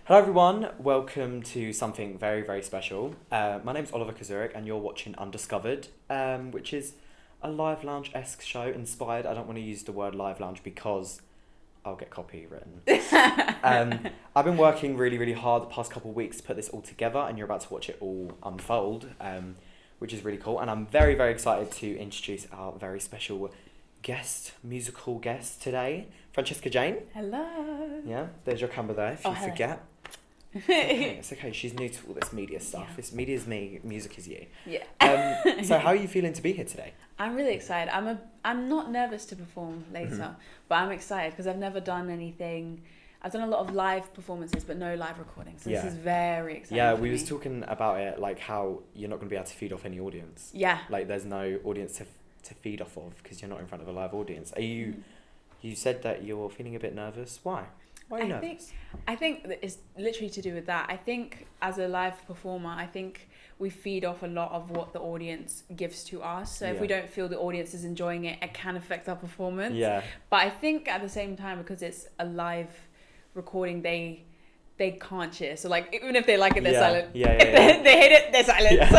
Hello everyone, welcome to something very, very special. My name's Oliver Kazurik and you're watching Undiscovered, which is a live lounge-esque show inspired. I don't want to use the word live lounge because I'll get copywritten. I've been working really, really hard the past couple of weeks to put this all together and you're about to watch it all unfold, which is really cool. And I'm very, very excited to introduce our very special musical guest today, Francesca Jane. Hello. Yeah, there's your camera there if you forget. It's okay. She's new to all this media stuff. Yeah. It's media's me, music is you. Yeah. So how are you feeling to be here today? I'm really excited. I'm not nervous to perform later, but I'm excited because I've never done anything. I've done a lot of live performances, but no live recordings. So this is very exciting. Yeah, for we me. was talking about it, like how you're not going to be able to feed off any audience. Yeah. Like there's no audience to feed off of because you're not in front of a live audience. Are you? You said that you're feeling a bit nervous. Why? Why are you nervous? I think that it's literally to do with that. I think as a live performer, I think we feed off a lot of what the audience gives to us. So if we don't feel the audience is enjoying it, it can affect our performance. Yeah. But I think at the same time, because it's a live recording, they can't cheer. So like even if they like it, they're silent. Yeah. If they hate it, they're silent. Yeah. So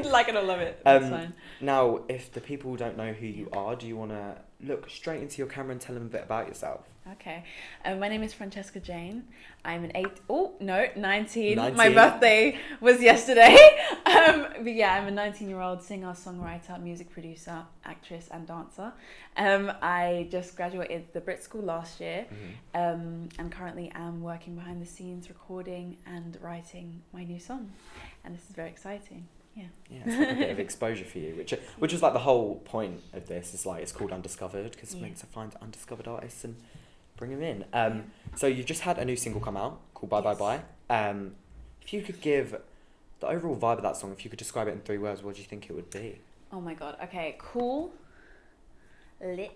like it or love it. That's fine. Now, if the people don't know who you are, do you want to look straight into your camera and tell them a bit about yourself? Okay. My name is Francesca Jane. I'm 19. 19. My birthday was yesterday. But yeah, I'm a 19-year-old singer, songwriter, music producer, actress and dancer. I just graduated the Brit School last year. And currently am working behind the scenes, recording and writing my new song. And this is very exciting. Yeah, it's like a bit of exposure for you, which is like the whole point of this. Is like it's called Undiscovered because it means to find undiscovered artists and bring them in. So you've just had a new single come out called Bye Bye Bye. If you could give the overall vibe of that song, if you could describe it in 3 words, what do you think it would be? Oh my god. Okay, cool, lit,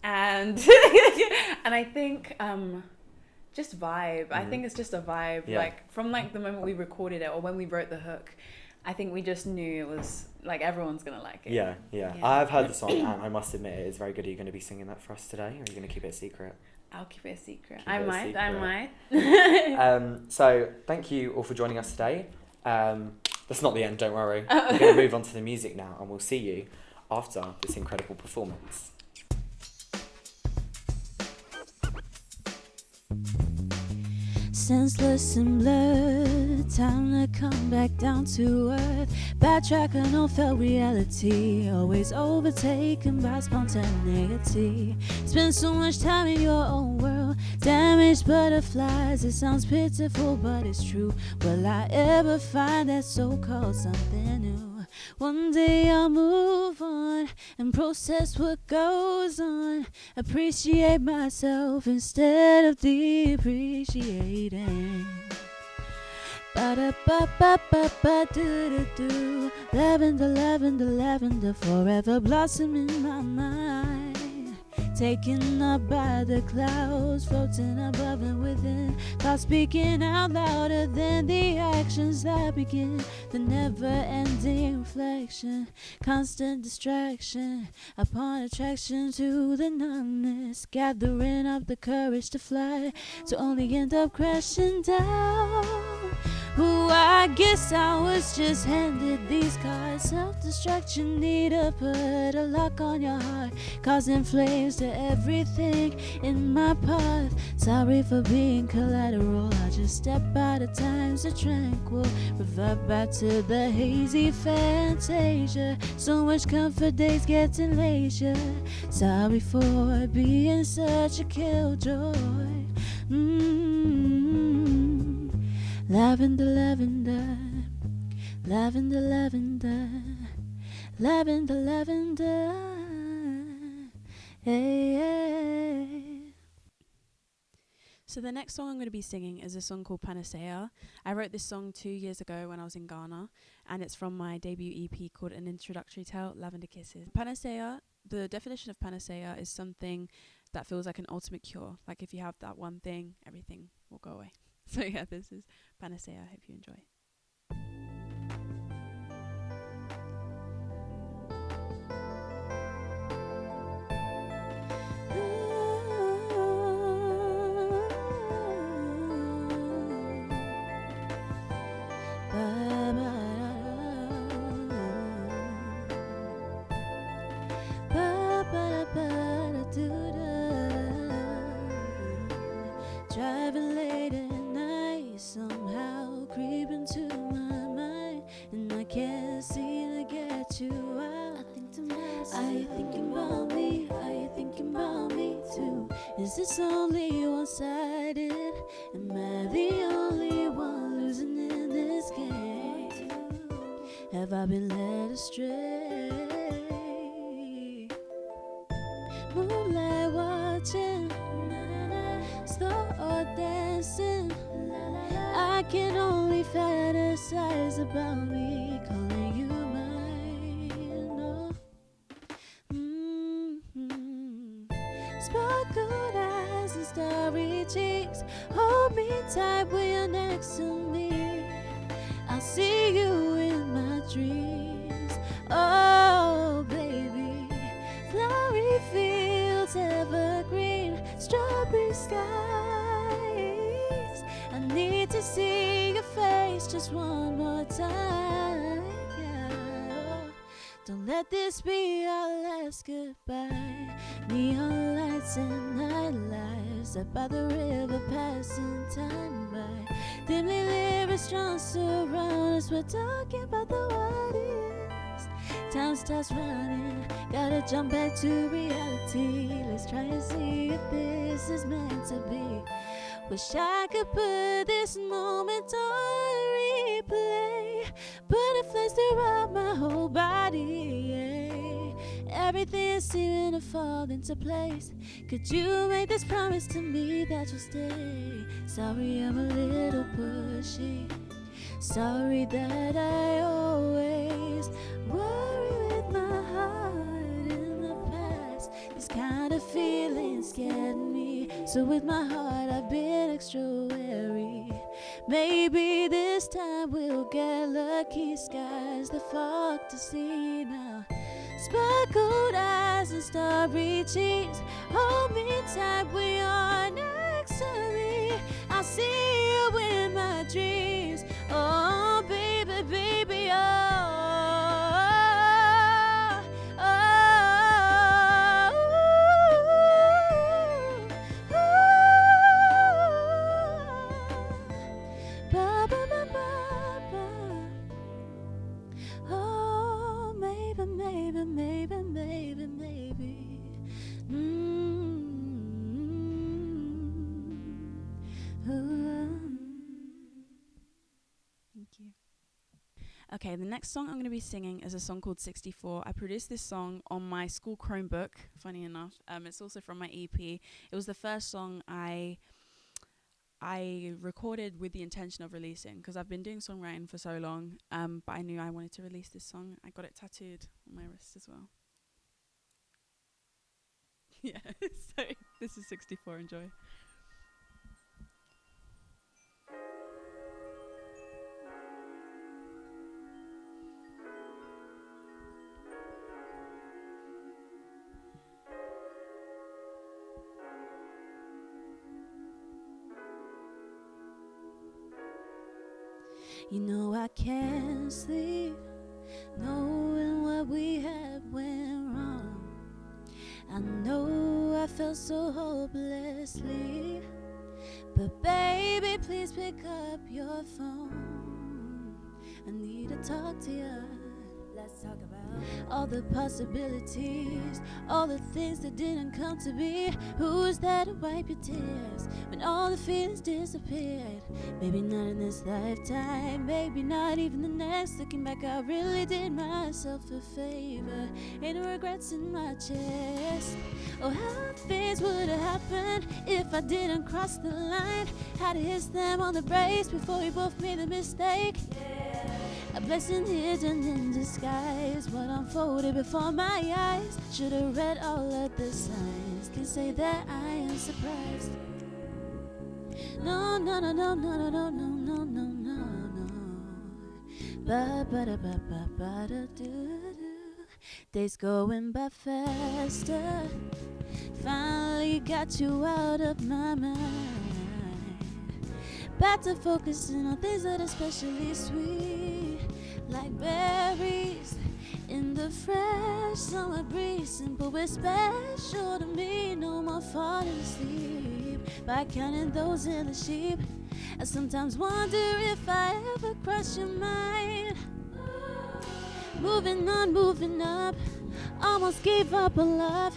and and I think just vibe. I think it's just a vibe. Yeah. Like from like the moment we recorded it or when we wrote the hook, I think we just knew it was like everyone's gonna like it. Yeah. I've heard the song and I must admit it is very good. Are you going to be singing that for us today, or are you going to keep it a secret? I'll keep it a secret. I might. So thank you all for joining us today. That's not the end, don't worry. We're going to move on to the music now and we'll see you after this incredible performance. Senseless and blurred, time to come back down to earth. Backtrack on no felt reality, always overtaken by spontaneity. Spend so much time in your own world, damaged butterflies. It sounds pitiful, but it's true. Will I ever find that so-called something new? One day I'll move on and process what goes on. Appreciate myself instead of depreciating. Ba-da-ba-ba-ba-ba-do-do-do. Lavender, lavender, lavender, forever blossom in my mind. Taken up by the clouds, floating above and within. Thoughts speaking out louder than the actions that begin. The never-ending reflection, constant distraction, upon attraction to the numbness. Gathering up the courage to fly, to only end up crashing down. Ooh, I guess I was just handed these cards. Self-destruction, need to put a lock on your heart, causing flames to everything in my path. Sorry for being collateral. I just step out of times are tranquil, revert back to the hazy fantasia. So much comfort, days getting leisure. Sorry for being such a killjoy. Lavender, lavender, lavender, lavender, lavender, lavender. Hey. So the next song I'm going to be singing is a song called Panacea. I wrote this song 2 years ago when I was in Ghana, and it's from my debut EP called An Introductory Tale, Lavender Kisses. Panacea, the definition of panacea is something that feels like an ultimate cure. Like if you have that one thing, everything will go away. So yeah, this is Panacea. I hope you enjoy. late at night, somehow creep into my mind, and I can't seem to get you out. I think to myself, are you thinking about me? Are you thinking about me too? Is this only one-sided? Am I the only one losing in this game? Have I been led astray? Moonlight watching, slow dancing. I can only fantasize about me calling you mine. No. Sparkled eyes and starry cheeks. Hold me tight when you're next to me. I'll see you in my dreams. Oh, baby. Flowery fields, evergreen, strawberry skies. I need to see your face just one more time. Yeah. Don't let this be our last goodbye. Neon lights and night lights up by the river, passing time by. Dimly lit restaurants surround us. We're talking about the what is. Time starts running, gotta jump back to reality. Let's try and see if this is meant to be. Wish I could put this moment on replay. Butterflies throughout my whole body, yeah. Everything is seeming to fall into place. Could you make this promise to me that you'll stay? Sorry I'm a little pushy. Sorry that I always worry with my heart in the past. This kind of feeling scared me, so with my heart I've been extra wary. Maybe this time we'll get lucky. Skies the fog to see now. Sparkled eyes and starry cheeks. Hold me tight when you're next to me. I'll see you in my dreams. Oh, baby, baby, oh, oh, oh, ba, ba, ba, ba, ba. Oh, maybe, maybe, maybe, maybe, maybe. Thank you. Okay, the next song I'm going to be singing is a song called 64. I produced this song on my school Chromebook, funny enough. It's also from my EP. It was the first song I recorded with the intention of releasing, because I've been doing songwriting for so long, but I knew I wanted to release this song. I got it tattooed on my wrist as well. Yeah, so this is 64, enjoy. You know I can't sleep, knowing what we had went wrong. I know I felt so hopelessly, but baby, please pick up your phone. I need to talk to you. Let's talk about all the possibilities, all the things that didn't come to be. Who's there to wipe your tears when all the feelings disappeared? Maybe not in this lifetime, maybe not even the next. Looking back, I really did myself a favor. Ain't no regrets in my chest. Oh, how things would have happened if I didn't cross the line. Had to hit them on the brakes before we both made the mistake. A blessing hidden in disguise, what unfolded before my eyes. Should've read all of the signs, can say that I am surprised. No, no, no, no, no, no, no, no, no, no, no. Ba ba da ba ba ba da do. Days going by faster. Finally got you out of my mind. Back to focusing on things that are especially sweet, like berries in the fresh summer breeze. Simple but special to me. No more falling asleep. by counting those little sheep. I sometimes wonder if I ever cross your mind. Moving on, moving up, almost gave up on love.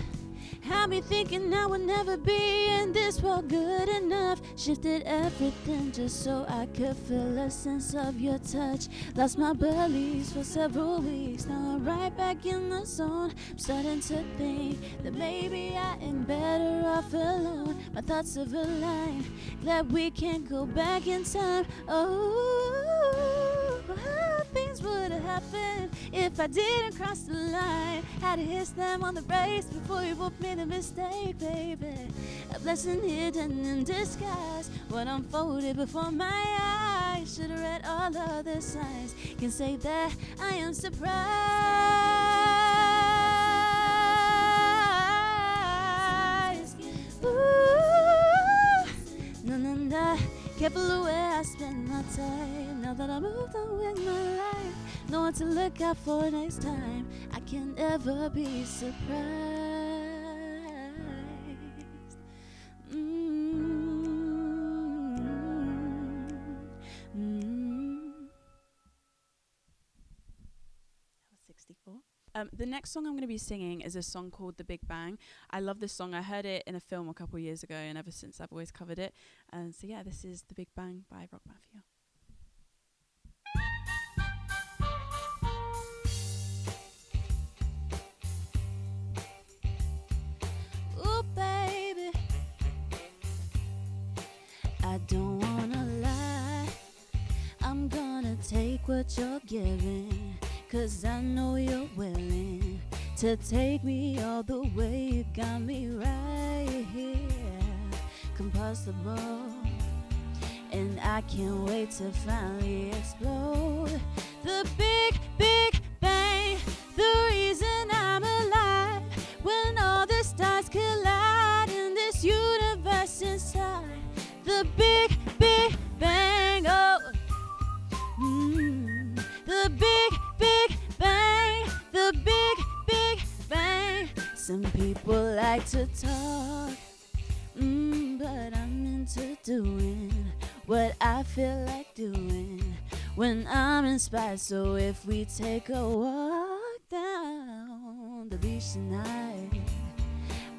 Had me thinking I would never be in this world good enough. Shifted everything just so I could feel a sense of your touch. Lost my beliefs for several weeks. Now I'm right back in the zone. I'm starting to think that maybe I am better off alone. My thoughts have aligned. Glad we can't go back in time. Oh, how things would have happened if I didn't cross the line. Had to hit them on the brakes before you both made a mistake, baby. A blessing hidden in disguise. What unfolded before my eyes. Should've read all of the signs. Can say that I am surprised. Ooh, no, no, no. Careful the way I spend my time. Now that I moved on with my life, know what to look out for next time. I can never be surprised. That was 64. The next song I'm going to be singing is a song called The Big Bang. I love this song. I heard it in a film a couple of years ago, and ever since I've always covered it. And so yeah, this is The Big Bang by Rock Mafia. Ooh, baby, I don't wanna lie. I'm gonna take what you're giving, 'cause I know you're willing to take me all the way. You got me right here, combustible, and I can't wait to finally explode. The big, big bang, the reason I'm alive. When all the stars collide in this universe inside. The big, big bang, oh. The big, big bang, the big, big bang. Some people like to talk, but I'm into doing what I feel like doing when I'm inspired. So if we take a walk down the beach tonight,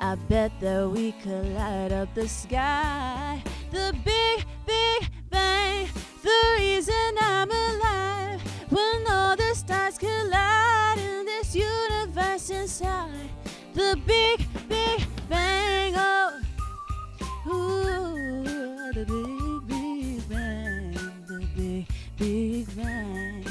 I bet that we could light up the sky. The big, big bang, the reason I'm alive. When all the stars collide in this universe inside. The big, big bang, oh. Ooh, the big, big bang, the big, big bang.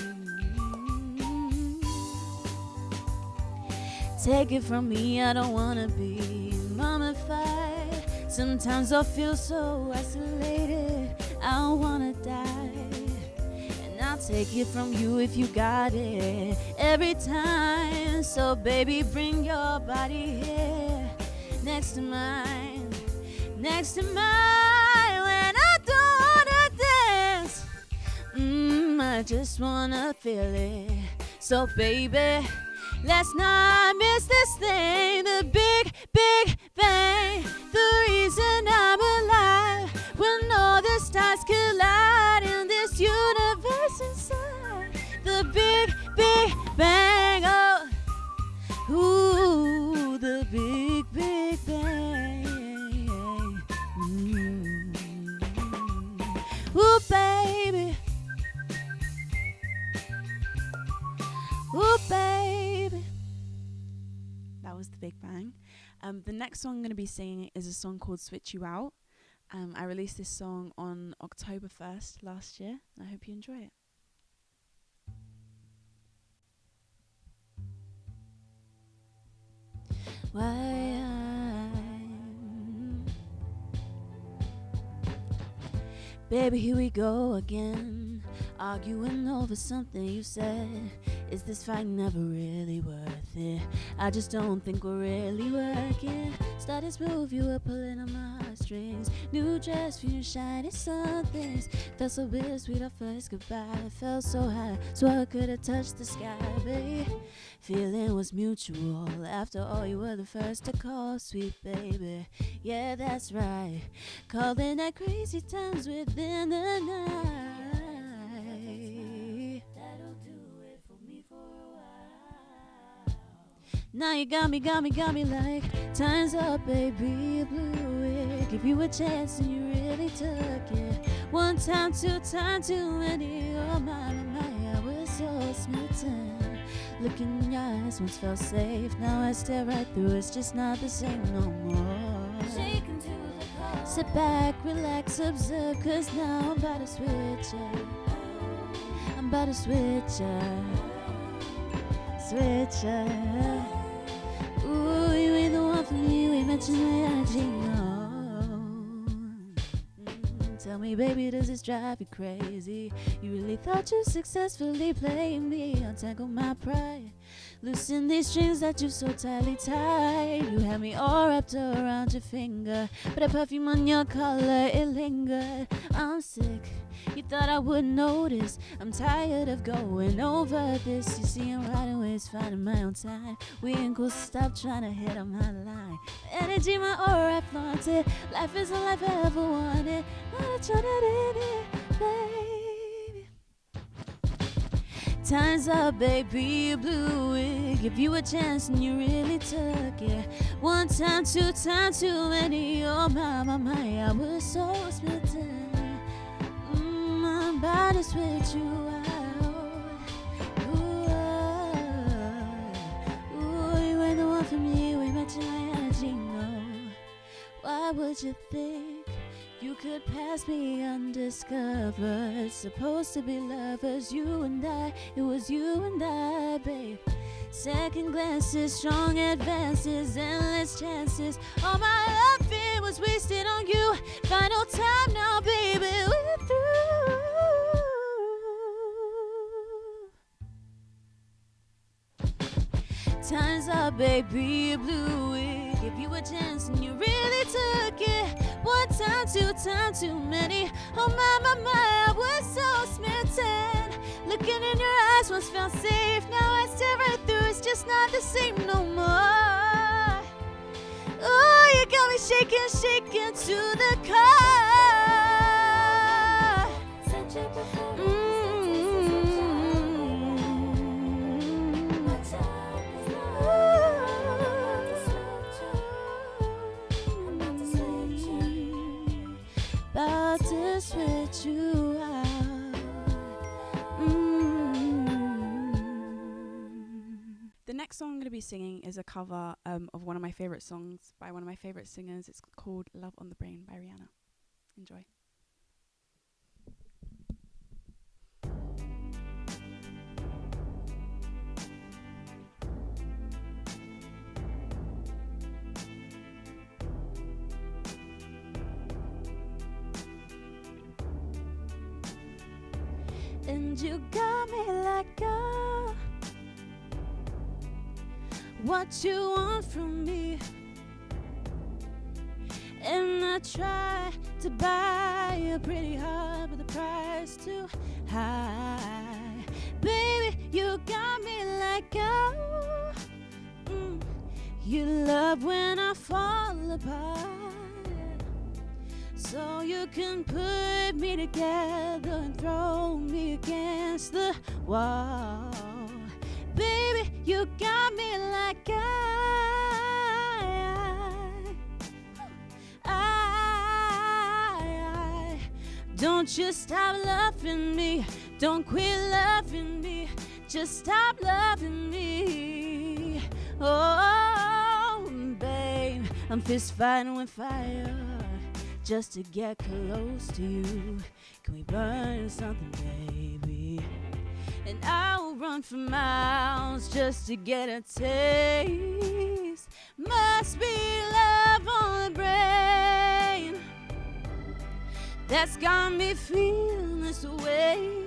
Take it from me, I don't wanna be mummified. Sometimes I feel so isolated, I don't wanna die. And I'll take it from you if you got it every time. So baby, bring your body here, next to mine, next to mine. When I don't wanna dance, I just wanna feel it. So baby, let's not miss this thing. The big, big bang, the reason I'm alive. When all the stars collide in this universe inside. The big, big bang, oh. Ooh, the big, big bang. Ooh, baby. Ooh, baby. That was The Big Bang. The next song I'm going to be singing is a song called Switch You Out. I released this song on October 1st last year, and I hope you enjoy it. Baby, here we go again, arguing over something you said. Is this fight never really worth it? I just don't think we're really working. Started smooth, you were pulling on my heartstrings. New dress for your shiny somethings. Felt so bittersweet our first goodbye. Felt so high, so I could have touched the sky, babe. Feeling was mutual. After all, you were the first to call, sweet baby. Yeah, that's right. Calling at crazy times within the night. That'll do it for me for a while. Now you got me like time's up, baby, you blew it. Give you a chance and you really took it. One time, two time, too many. Oh my, I was so smitten. Look in your eyes, once felt safe. Now I stare right through, it's just not the same no more. Shaken to the core. Sit back, relax, observe, cause now I'm about to switch up. I'm about to switch up. Switch up. Ooh, you ain't the one for me, you ain't mentioned my IG, no. Tell me, baby, does this drive you crazy? You really thought you successfully played me? Untangle my pride. Loosen these strings that you so tightly tied. You had me all wrapped around your finger, but that perfume on your collar, it lingered. I'm sick, you thought I wouldn't notice. I'm tired of going over this. You see, I'm riding waves, finding my own time. We ain't cool, stop trying to hit on my line. Energy, my aura, I flaunt it. Life isn't life I ever wanted. Not trying to end it, baby. Time's up, baby, you blew it. Give you a chance and you really took it. One time, two time, too many. Oh my, I was so smitten. I'm about to switch you out. Ooh, you ain't the one for me. You ain't matching my energy, no. Why would you think you could pass me undiscovered? Supposed to be lovers, you and I. It was you and I, babe. Second glances, strong advances, endless chances. All my love it was wasted on you. Final time now, baby, we're through. Time's up, baby, you blew it. Give you a chance and you really took it. One time, two time, too many. Oh my, I was so smitten. Looking in your eyes once felt safe. Now I stare right through, it's just not the same no more. Oh, you got me shaking, shaking to the core. Such a about to switch you out. The next song I'm going to be singing is a cover of one of my favourite songs by one of my favourite singers. It's called Love on the Brain by Rihanna. Enjoy. And you got me like, oh, what you want from me. And I try to buy you pretty hard, but the price too high. Baby, you got me like, oh, you love when I fall apart. So you can put me together and throw me against the wall. Baby, you got me like I don't you stop loving me. Don't quit loving me. Just stop loving me. Oh, babe, I'm fist fighting with fire just to get close to you. Can we burn something, baby? And I'll run for miles just to get a taste. Must be love on the brain that's got me feeling this way.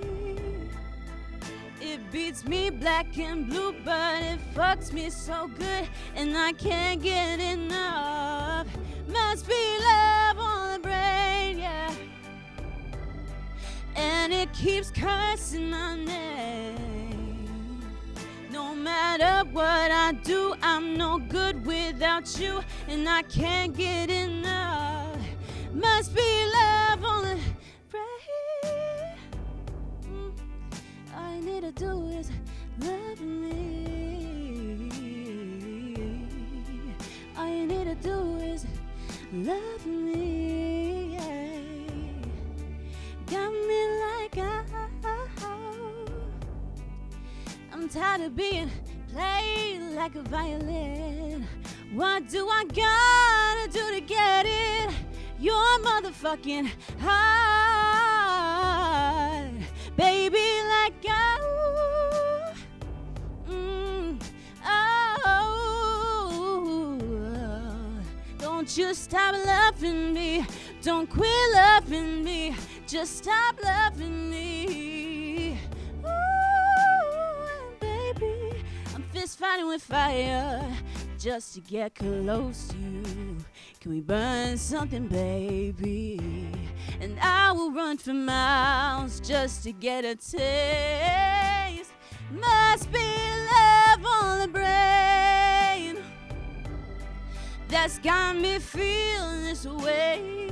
It beats me black and blue, but it fucks me so good, and I can't get enough. Must be love on the brain, yeah. And it keeps cursing my name. No matter what I do, I'm no good without you, and I can't get enough. Must be love on the brain. All you need to do is love me. All you need to do is love me, yeah. Got me like I'm tired of being played like a violin. What do I gotta do to get it? Your motherfucking heart, baby, like don't you stop loving me. Don't quit loving me. Just stop loving me. Ooh, baby, I'm fist fighting with fire just to get close to you. Can we burn something, baby? And I will run for miles just to get a taste. Must be love on the brain that's got me feeling this way.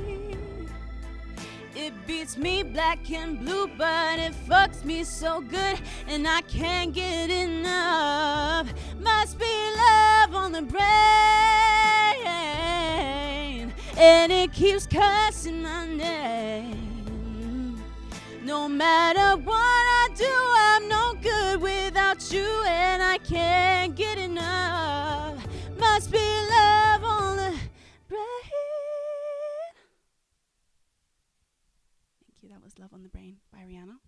It beats me black and blue, but it fucks me so good, and I can't get enough. Must be love on the brain, and it keeps cursing my name. No matter what I do, I'm no good without you, and I can't get enough. Must be love on the brain. Thank you. That was Love on the Brain by Rihanna.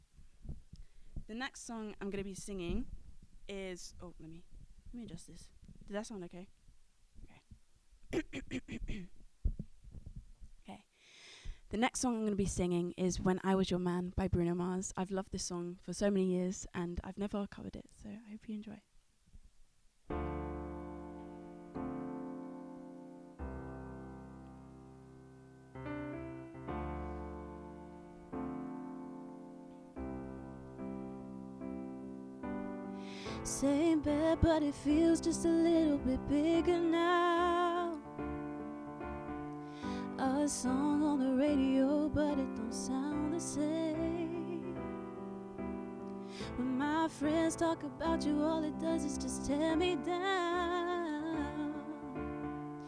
The next song I'm going to be singing is... Oh, let me adjust this. Did that sound okay? Okay. Okay. The next song I'm going to be singing is When I Was Your Man by Bruno Mars. I've loved this song for so many years, and I've never covered it, so I hope you enjoy. Same bed, but it feels just a little bit bigger now. A song on the radio, but it don't sound the same. When my friends talk about you, all it does is just tear me down.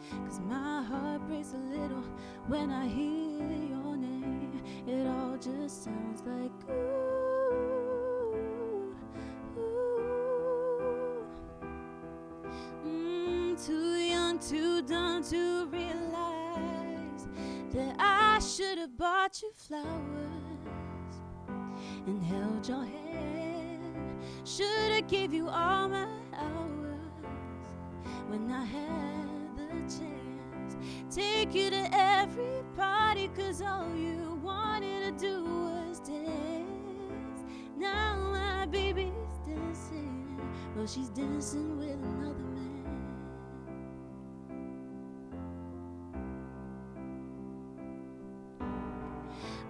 'Cause my heart breaks a little when I hear your name. It all just sounds like ooh. Too young, too dumb to realize that I should have bought you flowers and held your hand. Should have gave you all my hours when I had the chance. Take you to every party, 'cause all you wanted to do was dance. Now my baby's dancing, well, she's dancing with another man.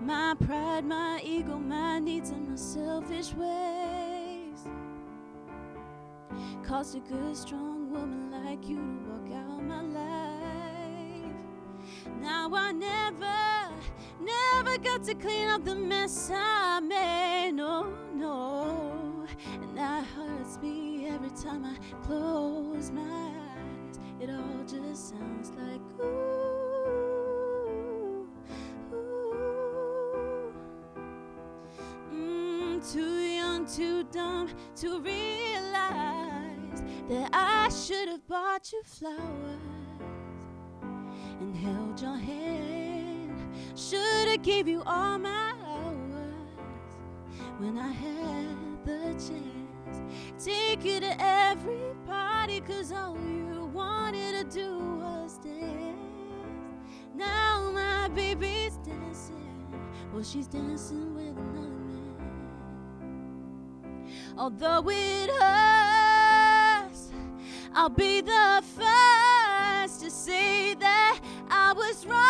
My pride, my ego, my needs, and my selfish ways caused a good, strong woman like you to walk out my life. Now I never got to clean up the mess I made, no, no. And that hurts me every time I close my eyes. It all just sounds like ooh. Too young, too dumb to realize that I should have bought you flowers and held your hand. Should have gave you all my hours when I had the chance. Take you to every party, 'cause all you wanted to do was dance. Now my baby's dancing, well, she's dancing with another man. Although it hurts, I'll be the first to say that I was wrong.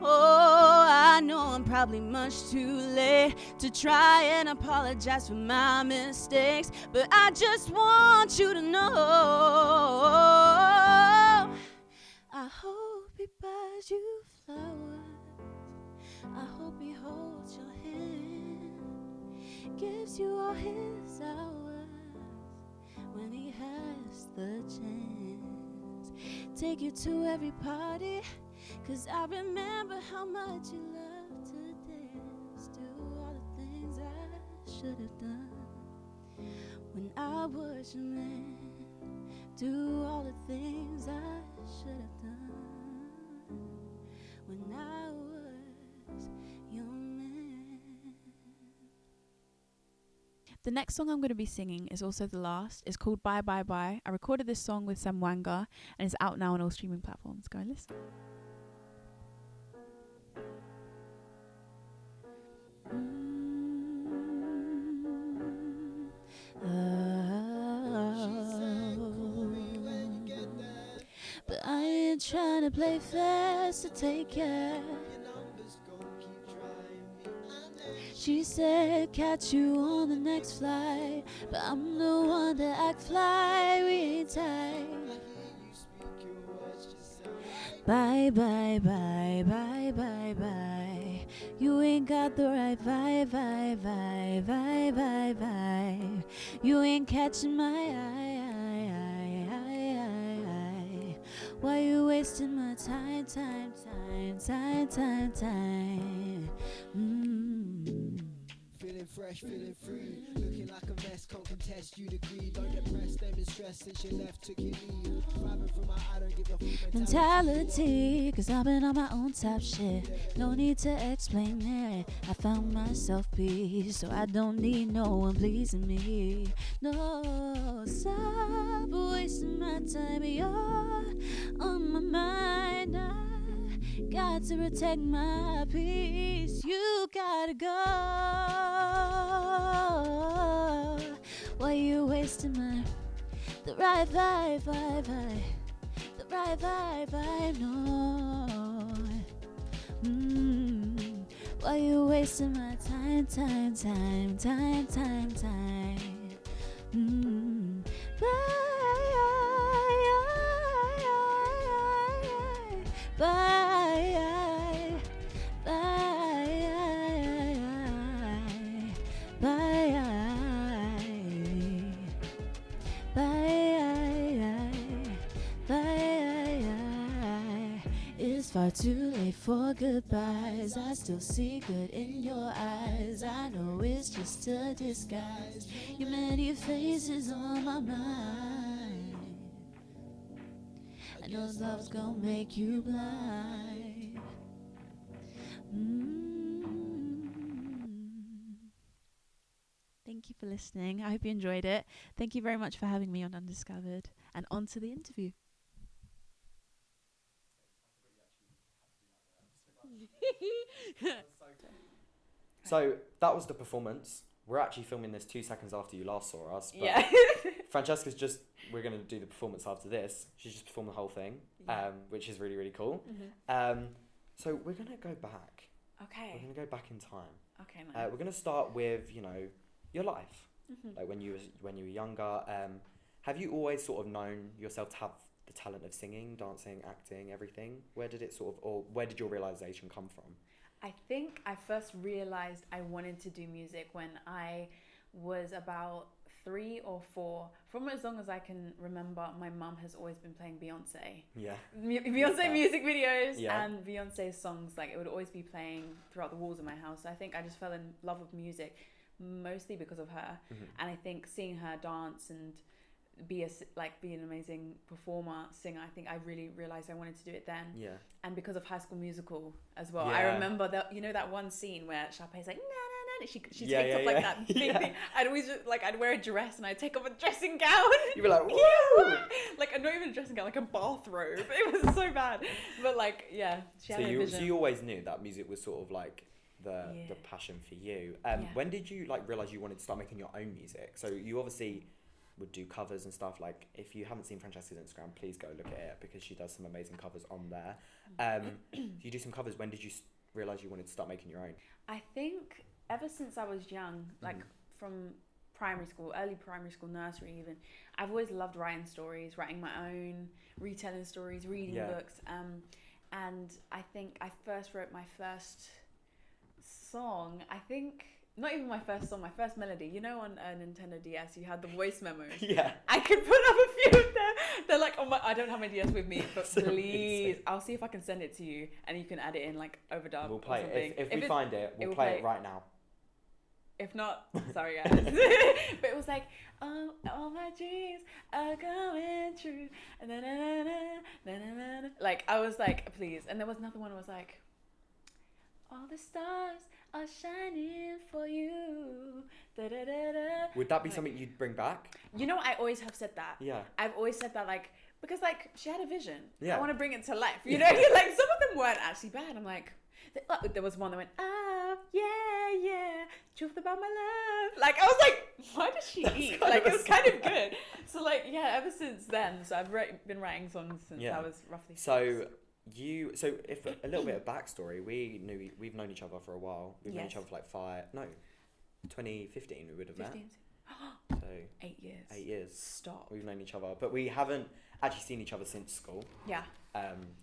Oh, I know I'm probably much too late to try and apologize for my mistakes, but I just want you to know I hope he buys you flowers. I hope he holds your hand, gives you all his hours when he has the chance. Take you to every party, 'cause I remember how much you loved to dance. Do all the things I should have done when I was your man. Do all the things I should have done when I was your man. The next song I'm going to be singing is also the last. It's called Bye Bye Bye. I recorded this song with Sam Wanga and it's out now on all streaming platforms. Go and listen. But I ain't trying to play fast to take care. She said catch you on the next flight, but I'm the one that act fly. We ain't tight. Bye bye bye bye bye bye. You ain't got the right vibe, vibe, vibe, vibe, vibe, vibe. You ain't catching my eye. Why you wasting my time? Feeling fresh, feeling free, looking like a mess, can't contest you degree. Don't depress them in stress since you left, took your leave. Driving from my I don't give a fuck mentality, 'cause I've been on my own top shit. No need to explain it. I found myself peace, so I don't need no one pleasing me. No, stop wasting my time. You're on my mind. I got to protect my peace. You gotta go. Why you wasting my the right vibe, vibe, vibe, the right vibe, vibe, no. Why you wasting my time? It's far too late for goodbyes. I still see good in your eyes. I know it's just a disguise. Your many faces on my mind. I know love's gonna make you blind. Thank you for listening. I hope you enjoyed it. Thank you very much for having me on Undiscovered. And on to the interview. So that was the performance. We're actually filming this 2 seconds after you last saw us. But Yeah. Francesca's we're going to do the performance after this. She's just performed the whole thing, which is really, really cool. So we're going to go back. Okay. We're going to go back in time. Okay, nice. We're going to start with, your life. Like when you were younger. Have you always sort of known yourself to have the talent of singing, dancing, acting, everything? Where did it where did your realization come from? I think I first realized I wanted to do music when I was about 3 or 4. From as long as I can remember, my mum has always been playing Beyonce. Yeah. Beyonce music videos Yeah. and Beyonce songs. Like, it would always be playing throughout the walls of my house. So I think I just fell in love with music mostly because of her. And I think seeing her dance and be an amazing performer, singer, I think I really realized I wanted to do it then. Yeah. And because of High School Musical as well. Yeah. I remember that, that one scene where Sharpay's like, nah, she takes off like that big thing. I'd always just, I'd wear a dress and I'd take off a dressing gown. You'd be like, woo! Not even a dressing gown, like a bathrobe. It was so bad. But she had a vision. So you always knew that music was sort of the passion for you. Yeah. When did you like realize you wanted to start making your own music? So you obviously would do covers and stuff. Like, if you haven't seen Francesca's Instagram, please go look at it because she does some amazing covers on there. You do some covers. When did you realize you wanted to start making your own? I think ever since I was young, like from primary school, early primary school, nursery even, I've always loved writing stories, writing my own, retelling stories, reading books. And I think I first wrote my first song, I think, not even my first song, my first melody. You know, on a Nintendo DS, you had the voice memos. Yeah. I could put up a few of them. They're like, I don't have my DS with me, but So please, amazing. It. I'll see if I can send it to you, and you can add it in like overdub. We'll play or something. it. If we find it, we'll play it right now. If not, sorry guys. But it was like, oh, all my dreams are going true. Like, I was like, please. And there was another one that was like, all the stars are shining for you. Would that be something you'd bring back? You know, I always have said that. Yeah. I've always said that, like, because like she had a vision. Yeah. I want to bring it to life. You know, like some of them weren't actually bad. I'm like, there was one that went, oh yeah, truth about my love. Like, I was like, why does she eat? Like, it was kind of good. So like, yeah, ever since then, so I've been writing songs since I was roughly 6. So if a little bit of backstory, we've known each other for a while. We've known each other for like 2015 we would have 15. met. So 8 years. 8 years. Stop. We've known each other, but we haven't actually seen each other since school. Yeah.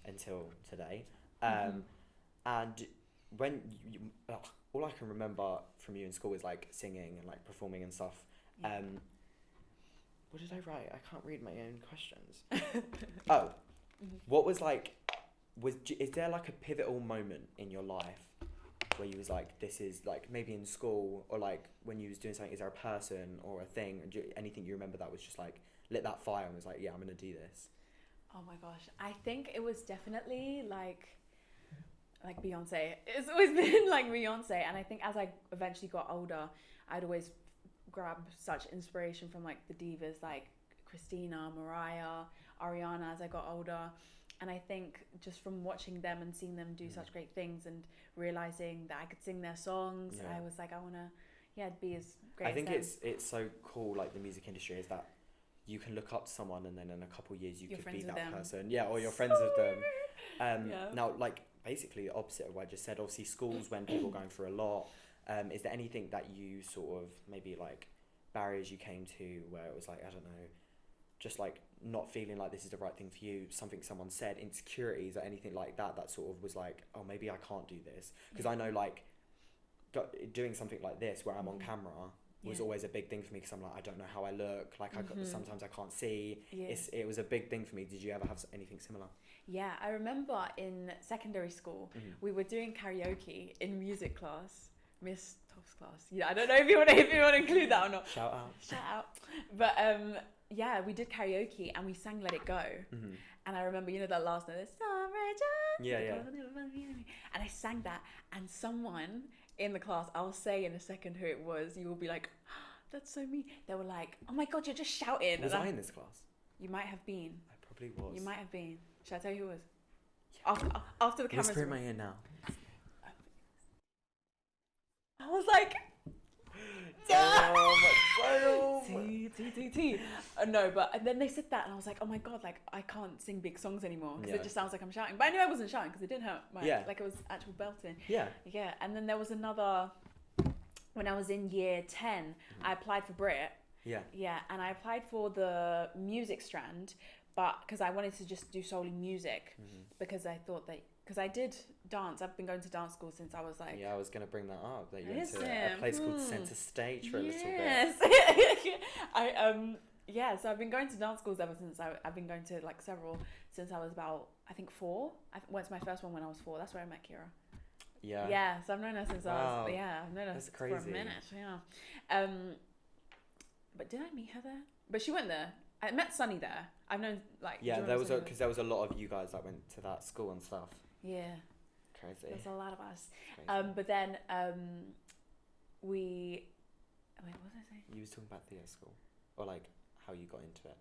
Until today. And when all I can remember from you in school is like singing and like performing and stuff. Yeah. What did I write? I can't read my own questions. What was like? Is there like a pivotal moment in your life where you was like, this is like maybe in school or like when you was doing something? Is there a person or a thing, anything you remember that was just like lit that fire and was like, yeah, I'm gonna do this? Oh my gosh, I think it was definitely like Beyonce. It's always been like Beyonce, and I think as I eventually got older, I'd always grab such inspiration from like the divas like Christina, Mariah, Ariana as I got older. And I think just from watching them and seeing them do such great things and realizing that I could sing their songs, I was like, I want to be as great I think as them. it's so cool, like the music industry, is that you can look up to someone and then in a couple of years you You're could be friends with that them. person. Yeah, or you're friends with them. Yeah. Now, like, basically the opposite of what I just said, obviously schools, when people are going through a lot, is there anything that you sort of, maybe like barriers you came to where it was like, I don't know, just like not feeling like this is the right thing for you, something someone said, insecurities or anything like that sort of was like, oh, maybe I can't do this? Because I know like doing something like this where I'm on camera was always a big thing for me, because I'm like, I don't know how I look, like sometimes I can't see. It was a big thing for me. Did you ever have anything similar? Yeah, I remember in secondary school, we were doing karaoke in music class, Miss Toph's class. Yeah, I don't know if you want to include that or not. Shout out. But yeah, we did karaoke and we sang Let It Go. And I remember, you know, that last note, Yeah. And I sang that, and someone in the class, I'll say in a second who it was, you will be like, oh, that's so me. They were like, oh my God, you're just shouting. Was I in this class? You might have been. I probably was. You might have been. Should I tell you who it was? Yeah. After the cameras. Whisper in my ear now. I was like, T. No, but and then they said that, and I was like, oh my God, like I can't sing big songs anymore because it just sounds like I'm shouting. But I knew I wasn't shouting because it didn't hurt my like it was actual belting. Yeah. And then there was another, when I was in year 10, I applied for Brit. Yeah, and I applied for the music strand, but because I wanted to just do solely music, because I thought that, because I did dance. I've been going to dance school since I was like... Yeah, I was going to bring that up, that you went to a place called Centre Stage for a little bit. Yes. So I've been going to dance schools ever since. I've been going to like several since I was about, I think 4. I went to my first one when I was 4. That's where I met Kira. Yeah. Yeah, so I've known her since I was... Yeah, I've known her for a minute. Yeah. But did I meet her there? But she went there. I met Sunny there. I've known like... Yeah, there was because there was a lot of you guys that went to that school and stuff. Yeah. Crazy. There's a lot of us. But then we... Wait, what was I saying? You was talking about theatre school. Or like how you got into it.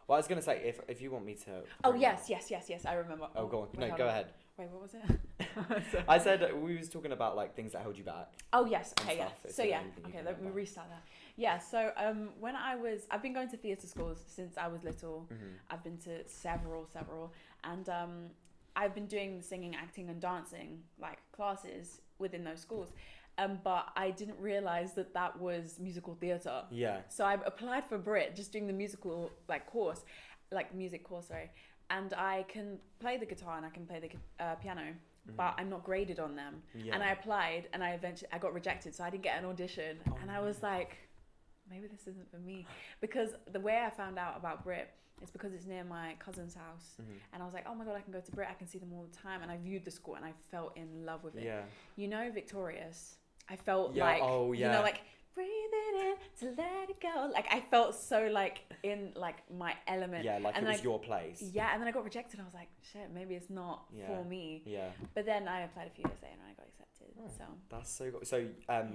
Well, I was going to say, if you want me to... Oh, yes. I remember. Oh, go on. No, go ahead. Wait, what was it? I said we was talking about like things that held you back. Oh yes, and okay, yeah. stuff. Is So there yeah, anything you okay, can let go me back? restart that. Yeah, so when I've been going to theatre schools since I was little. Mhm. I've been to several, and I've been doing singing, acting, and dancing like classes within those schools. But I didn't realize that was musical theatre. Yeah. So I applied for Brit, just doing the musical music course, sorry. And I can play the guitar and I can play the piano, but I'm not graded on them. Yeah. And I applied and I got rejected, so I didn't get an audition. Oh, and I was like, maybe this isn't for me, because the way I found out about Brit is because it's near my cousin's house. Mhm. And I was like, oh my god, I can go to Brit, I can see them all the time. And I viewed the school and I fell in love with it. Yeah. You know, Victorious. I felt Yeah, like, oh, you yeah. know, like breathing in to let it go. Like I felt so like in like my element. Yeah, like and it was your place. Yeah, and then I got rejected. I was like, shit, maybe it's not Yeah. for me. Yeah. But then I applied a few years later and I got accepted. Oh, So that's so good. So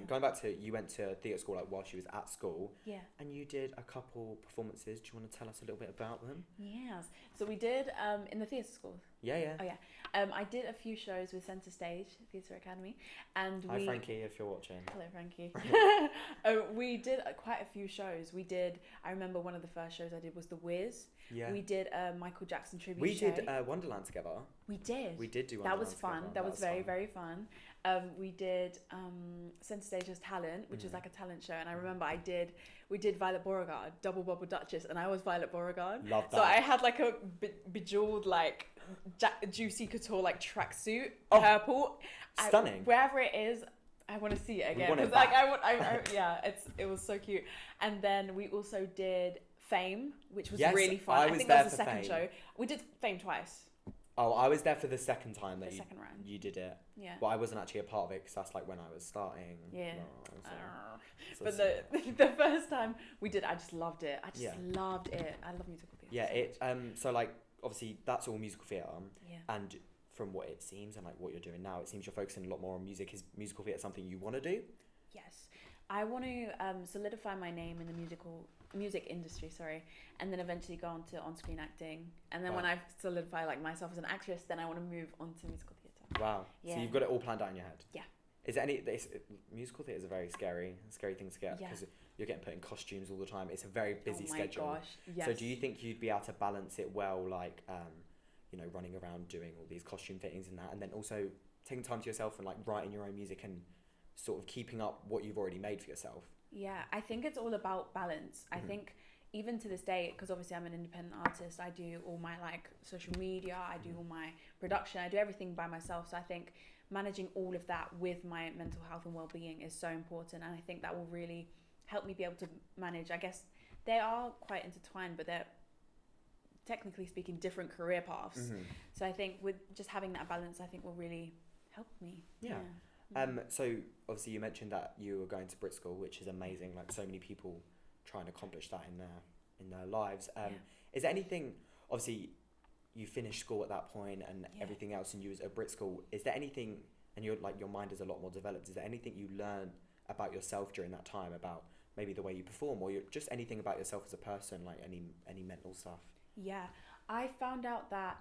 going back to, you went to theatre school like while she was at school, yeah. and you did a couple performances. Do you want to tell us a little bit about them? Yes. So we did in the theatre school. Yeah, yeah. Oh yeah. I did a few shows with Centre Stage Theatre Academy, and Hi Frankie, if you're watching. Hello, Frankie. We did quite a few shows. I remember one of the first shows I did was The Wiz. Yeah. We did a Michael Jackson tribute We show. did Wonderland together. We did. We did do That Wonderland was fun. together. That was very, fun. very fun. We did Centre Stage's Talent, which is like a talent show. And I remember we did Violet Beauregard, Double Bubble Duchess, and I was Violet Beauregard. Love that. So I had like a bejeweled, like, Juicy Couture, like, tracksuit, Oh, purple. stunning. Wherever it is, I want to see it again. want it 'Cause, like, back. yeah, it was so cute. And then we also did Fame, which was Yes, really fun. I I was think there that was the for second Fame. show. We did Fame twice. Oh, I was there for the second time that The second round. you did it. Yeah. Well, I wasn't actually a part of it because that's like when I was starting. Yeah. So But the first time we did, I just loved it. I just Yeah. loved it. I love musical theatre. yeah, so it much. so like obviously that's all musical theatre, Yeah. and from what it seems and like what you're doing now, it seems you're focusing a lot more on music. Is musical theatre something you want to do? Yes, I want to solidify my name in the music industry, and then eventually go on to on-screen acting. And then when Wow. I solidify like myself as an actress, then I want to move on to musical theatre. Wow. Yeah. So you've got it all planned out in your head. Yeah. Is there musical theatre is a very scary thing to get Yeah. because you're getting put in costumes all the time. It's a very busy oh my schedule. gosh, yes. So do you think you'd be able to balance it well, like running around doing all these costume fittings and that, and then also taking time to yourself and like writing your own music and sort of keeping up what you've already made for yourself? Yeah, I think it's all about balance. I think even to this day, because obviously I'm an independent artist, I do all my like social media, I do all my production, I do everything by myself. So I think managing all of that with my mental health and well-being is so important, and I think that will really help me be able to manage. I guess they are quite intertwined, but they're technically speaking different career paths. So I think with just having that balance, I think will really help me. Yeah. So obviously you mentioned that you were going to Brit School, which is amazing. Like so many people try and accomplish that in their lives. Is there anything? Obviously, you finished school at that point and everything else, and you was at Brit School. Is there anything? And your mind is a lot more developed. Is there anything you learned about yourself during that time, about maybe the way you perform, or just anything about yourself as a person, like any mental stuff? Yeah, I found out that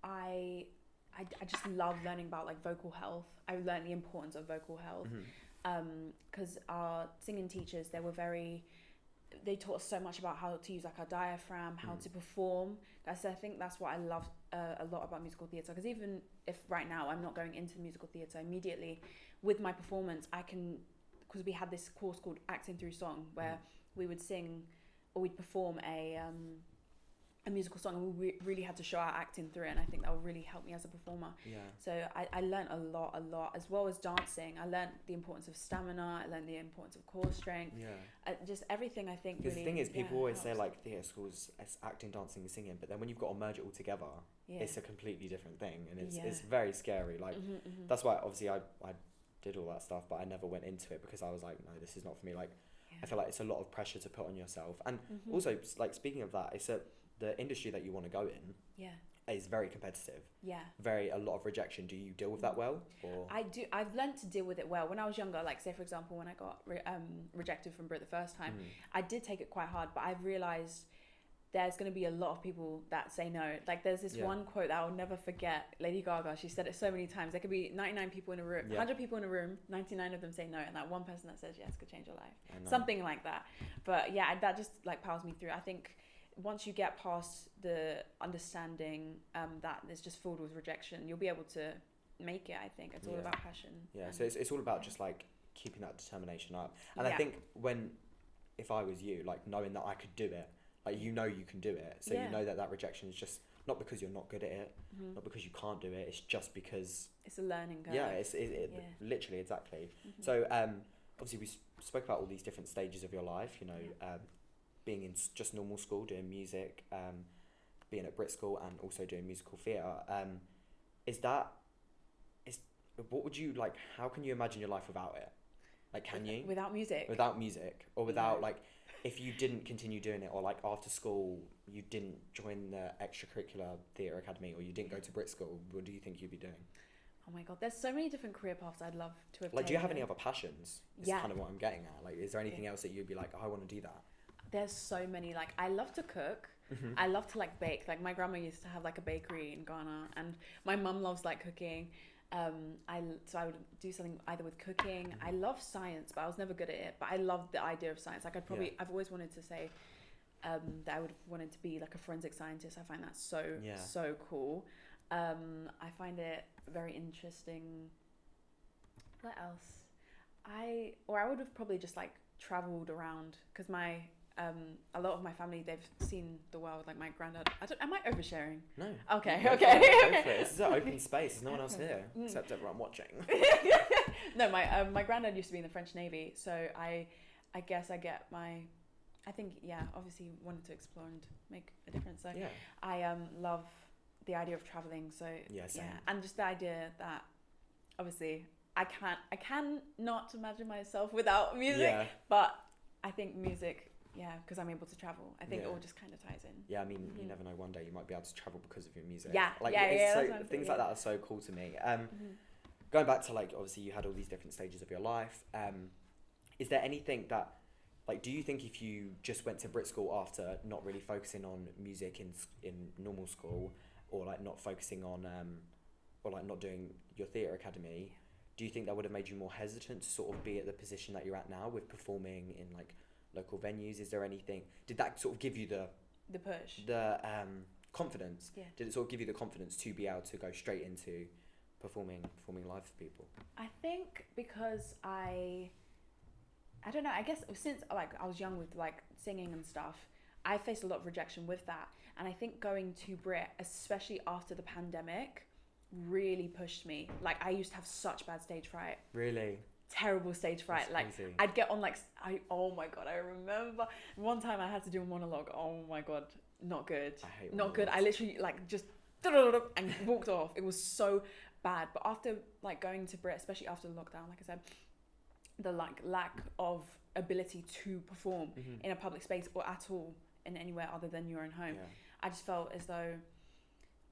I just love learning about like vocal health. I learned the importance of vocal health because our singing teachers, they taught us so much about how to use like our diaphragm, how to perform. I think that's what I love a lot about musical theatre, because even if right now I'm not going into musical theatre immediately, with my performance I can, because we had this course called Acting Through Song where we would sing or we'd perform a musical song, and we really had to show our acting through it, and I think that will really help me as a performer. Yeah. So I learned a lot, as well as dancing. I learned the importance of stamina, I learned the importance of core strength. Yeah. Just everything, I think. Because really, the thing is, people always say helps. like theatre schools, it's acting, dancing, and singing, but then when you've got to merge it all together, it's a completely different thing, and it's very scary. Like that's why obviously I did all that stuff, but I never went into it because I was like, no, this is not for me. Like I feel like it's a lot of pressure to put on yourself, and also like speaking of that, it's the industry that you want to go in is very competitive. A lot of rejection. Do you deal with that well? Or? I do. I've learned to deal with it well. When I was younger, like say for example, when I got rejected from Brit the first time, I did take it quite hard, but I've realised there's going to be a lot of people that say no. Like there's this one quote that I'll never forget. Lady Gaga, she said it so many times. There could be 99 people in a room, 100 people in a room, 99 of them say no, and that one person that says yes could change your life. Something like that. But yeah, that just like powers me through. I think once you get past the understanding that it's just filled with rejection, you'll be able to make it. I think it's all about passion. Yeah, so it's all about just like keeping that determination up. And I think if I was you, like knowing that I could do it, like you can do it, so you know that rejection is just not because you're not good at it, not because you can't do it, it's just because it's a learning curve. Yeah, it's literally, exactly. So obviously we spoke about all these different stages of your life, you know, being in just normal school, doing music, being at Brit School, and also doing musical theatre. What would you like? How can you imagine your life without it? Like, can you? Without music, or without like, if you didn't continue doing it, or like after school you didn't join the extracurricular theatre academy, or you didn't go to Brit School, what do you think you'd be doing? Oh my god, there's so many different career paths I'd love to have Like, do you have any other passions? Is kind of what I'm getting at. Like, is there anything else that you'd be like, oh, I want to do that? There's so many. Like, I love to cook. I love to like bake. Like, my grandma used to have like a bakery in Ghana, and my mum loves like cooking. So I would do something either with cooking. I love science, but I was never good at it. But I love the idea of science. Like, I've always wanted to say that I would have wanted to be like a forensic scientist. I find that so cool. I find it very interesting. What else? I would have probably just like traveled around, because a lot of my family, they've seen the world. Like my granddad, am I oversharing? No. Okay. Go for it. This is an open space. There's no one else here except everyone watching. No, my granddad used to be in the French Navy, so I guess obviously wanted to explore and make a difference. So I love the idea of traveling. So and just the idea that obviously I can not imagine myself without music, but I think music. Yeah, because I'm able to travel. I think it all just kind of ties in. Yeah, I mean, you never know. One day you might be able to travel because of your music. Yeah, like things like that are so cool to me. Going back to like, obviously you had all these different stages of your life. Is there anything that, like, do you think if you just went to Brit School after not really focusing on music in normal school, or like not focusing on, or like not doing your theatre academy, do you think that would have made you more hesitant to sort of be at the position that you're at now with performing in like local venues? Is there anything, did that sort of give you the push, the confidence? Did it sort of give you the confidence to be able to go straight into performing live for people? I think because I don't know, I guess since like I was young with like singing and stuff, I faced a lot of rejection with that, and I think going to Brit, especially after the pandemic, really pushed me. Like, I used to have such bad stage fright. Really? Terrible stage fright. Like, I'd get on like, oh my god, I remember one time I had to do a monologue. Oh my god, not good. I hate not monologues. good. I literally like just and walked off. It was so bad. But after like going to Brit, especially after the lockdown, like I said, the like lack of ability to perform in a public space or at all in anywhere other than your own home, I just felt as though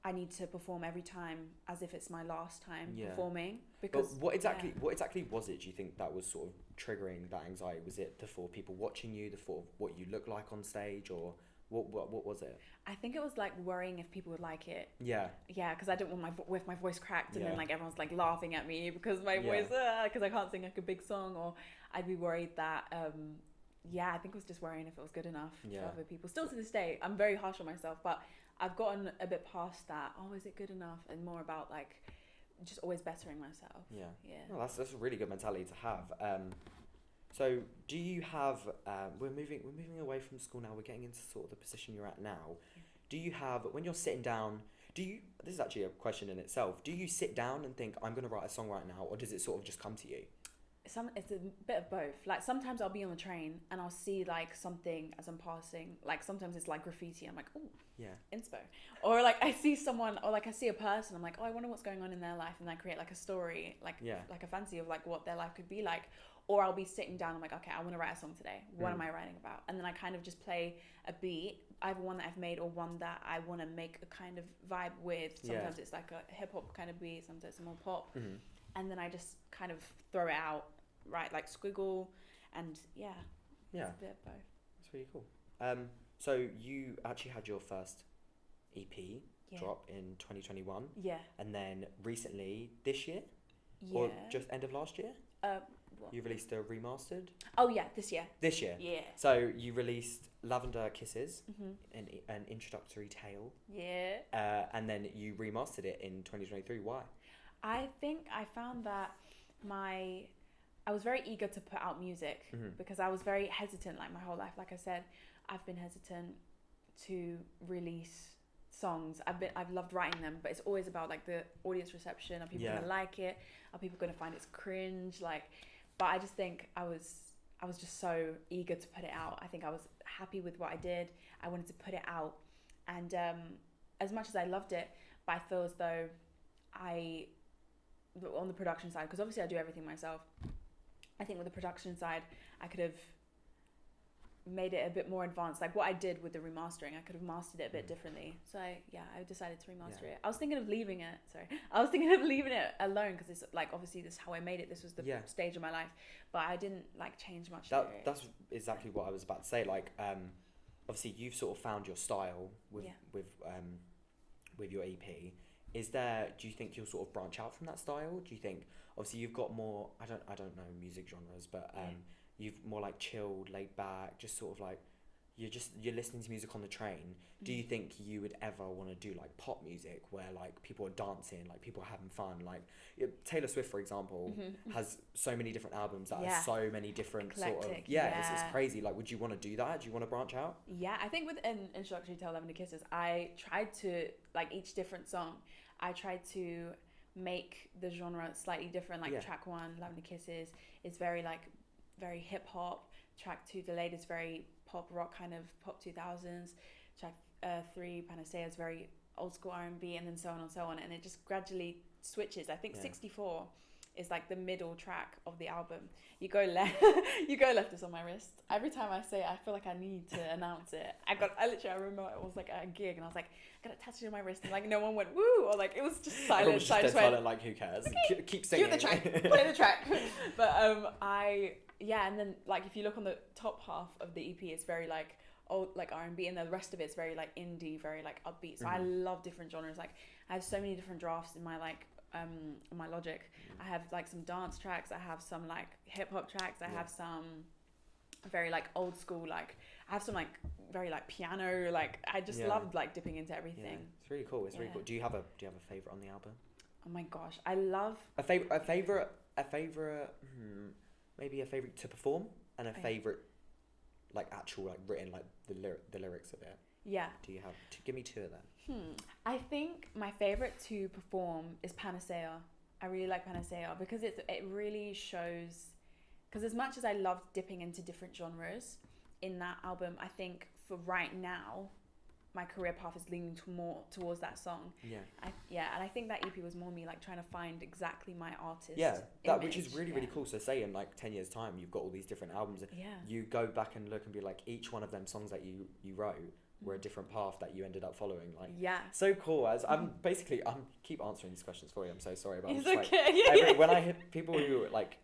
I need to perform every time as if it's my last time performing. Because but what exactly was it, do you think, that was sort of triggering that anxiety? Was it the thought of people watching you, the thought of what you look like on stage, or what was it? I think it was like worrying if people would like it. Yeah, because I didn't want my voice cracked and then like everyone's like laughing at me because my voice, because I can't sing like a big song, or I'd be worried that I think it was just worrying if it was good enough for other people. Still to this day, I'm very harsh on myself, but I've gotten a bit past that. Oh, is it good enough? And more about like just always bettering myself. Yeah. No, that's a really good mentality to have. So do you have? We're moving away from school now. We're getting into sort of the position you're at now. Yeah. Do you have, when you're sitting down? This is actually a question in itself. Do you sit down and think, I'm going to write a song right now, or does it sort of just come to you? It's a bit of both. Like, sometimes I'll be on the train and I'll see like something as I'm passing. Like, sometimes it's like graffiti. I'm like, oh, inspo. Or like I see someone, or like I see a person. I'm like, oh, I wonder what's going on in their life, and I create like a story, like a fantasy of like what their life could be like. Or I'll be sitting down. I'm like, okay, I want to write a song today. What am I writing about? And then I kind of just play a beat, either one that I've made or one that I want to make a kind of vibe with. Sometimes it's like a hip hop kind of beat. Sometimes it's more pop. And then I just kind of throw it out. Right, like squiggle, and it's a bit of both. That's really cool. So you actually had your first EP Yeah. drop in 2021, Yeah. and then recently this year, Yeah. or just end of last year, What? you released a remastered. Oh yeah, this year. This year. Yeah. So you released Lavender Kisses, Mhm. an introductory tale, Yeah. and then you remastered it in 2023. Why? I think I found that I was very eager to put out music Mhm. because I was very hesitant like my whole life. Like I said, I've been hesitant to release songs. I've loved writing them, but it's always about like the audience reception. Are people Yeah. gonna like it? Are people gonna find it's cringe? Like, but I just think I was just so eager to put it out. I think I was happy with what I did. I wanted to put it out, and as much as I loved it, but I feel as though on the production side, because obviously I do everything myself, I think with the production side I could have made it a bit more advanced. Like what I did with the remastering, I could have mastered it a bit differently. So I decided to remaster it. I was thinking of leaving it alone because it's like obviously this is how I made it. This was the stage of my life, but I didn't like change much. That's exactly what I was about to say. Like obviously you've sort of found your style with your EP. Do you think you'll sort of branch out from that style? Do you think, obviously you've got more, I don't know music genres, but you've more like chilled, laid back, just sort of like, you're listening to music on the train. Do you think you would ever want to do like pop music where like people are dancing, like people are having fun? Like Taylor Swift, for example, has so many different albums that are so many different eclectic, it's crazy. Like, would you want to do that? Do you want to branch out? Yeah, I think with an introductory to Lavender Kisses, I tried to, like each different song, I tried to make the genre slightly different. Like track 1, Lavender Kisses, is very hip hop. Track 2, Delayed, is very pop rock, kind of pop 2000s. Track 3, Panacea, is very old school R&B, and then so on and so on. And it just gradually switches. I think 64 is like the middle track of the album. You go left, it's on my wrist. Every time I say it, I feel like I need to announce it. I remember it was like at a gig and I was like, I got it tattooed on my wrist, and like no one went woo, or like it was just silent. Everyone was just silent, like who cares? Okay, keep singing. Cue the track, play the track. But and then like if you look on the top half of the EP, it's very like old like R&B, and the rest of it's very like indie, very like upbeat. So I love different genres. Like I have so many different drafts in my like my Logic. I have like some dance tracks, I have some like hip hop tracks, I have some very like old school, like I have some like very like piano, like I just loved like dipping into everything. It's really cool. It's really cool. Do you have a favorite on the album? Oh my gosh, I love a favorite maybe a favorite to perform, and a favorite like actual like written like the lyrics of it. Yeah. Do you have give me 2 of them? I think my favorite to perform is Panacea. I really like Panacea because it really shows, because as much as I love dipping into different genres in that album, I think for right now my career path is leaning more towards that song. And I think that EP was more me like trying to find exactly my artist which is really really cool. So say in like 10 years time you've got all these different albums, you go back and look and be like, each one of them songs that you wrote were a different path that you ended up following. Like so cool. As I'm keep answering these questions for you, I'm so sorry, but it's I'm okay. When I hit people who like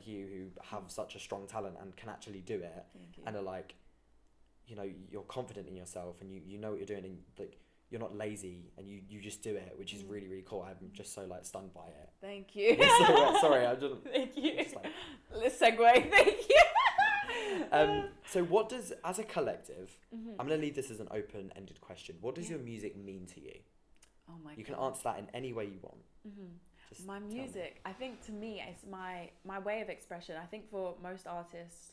you who have such a strong talent and can actually do it, and are like, you know, you're confident in yourself and you know what you're doing, and like you're not lazy and you just do it, which is really really cool. I'm just so like stunned by it. Thank you. Sorry, I didn't. Thank you. Just, like, let's segue. Thank you. So what does, as a collective, I'm going to leave this as an open-ended question. What does your music mean to you? Oh my God. You can answer that in any way you want. Just my music, I think to me, it's my way of expression. I think for most artists,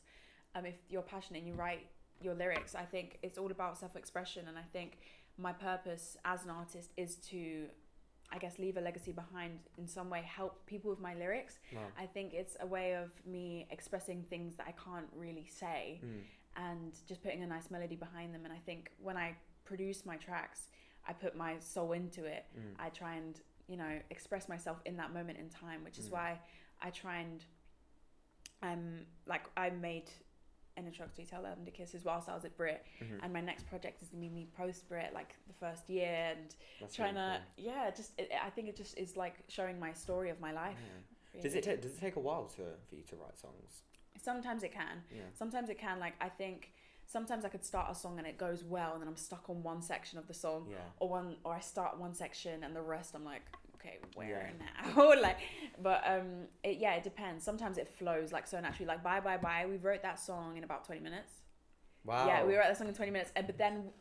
if you're passionate and you write your lyrics, I think it's all about self-expression. And I think my purpose as an artist is to, I guess, leave a legacy behind, in some way help people with my lyrics. Wow. I think it's a way of me expressing things that I can't really say, and just putting a nice melody behind them. And I think when I produce my tracks, I put my soul into it. I try and, you know, express myself in that moment in time, which is why I try and I made an introductory to Lavender Kisses whilst I was at Brit, and my next project is gonna be me post Brit, like the first year, and that's trying really to I think it just is like showing my story of my life. Really. Does it take a while for you to write songs? Sometimes it can. Sometimes it can. Like I think sometimes I could start a song and it goes well, and then I'm stuck on one section of the song, Yeah. or I start one section and the rest I'm like, okay, where now? Like, but it depends. Sometimes it flows like so naturally. Like Bye Bye Bye, we wrote that song in about 20 minutes. Wow. Yeah, we wrote that song in 20 minutes, but then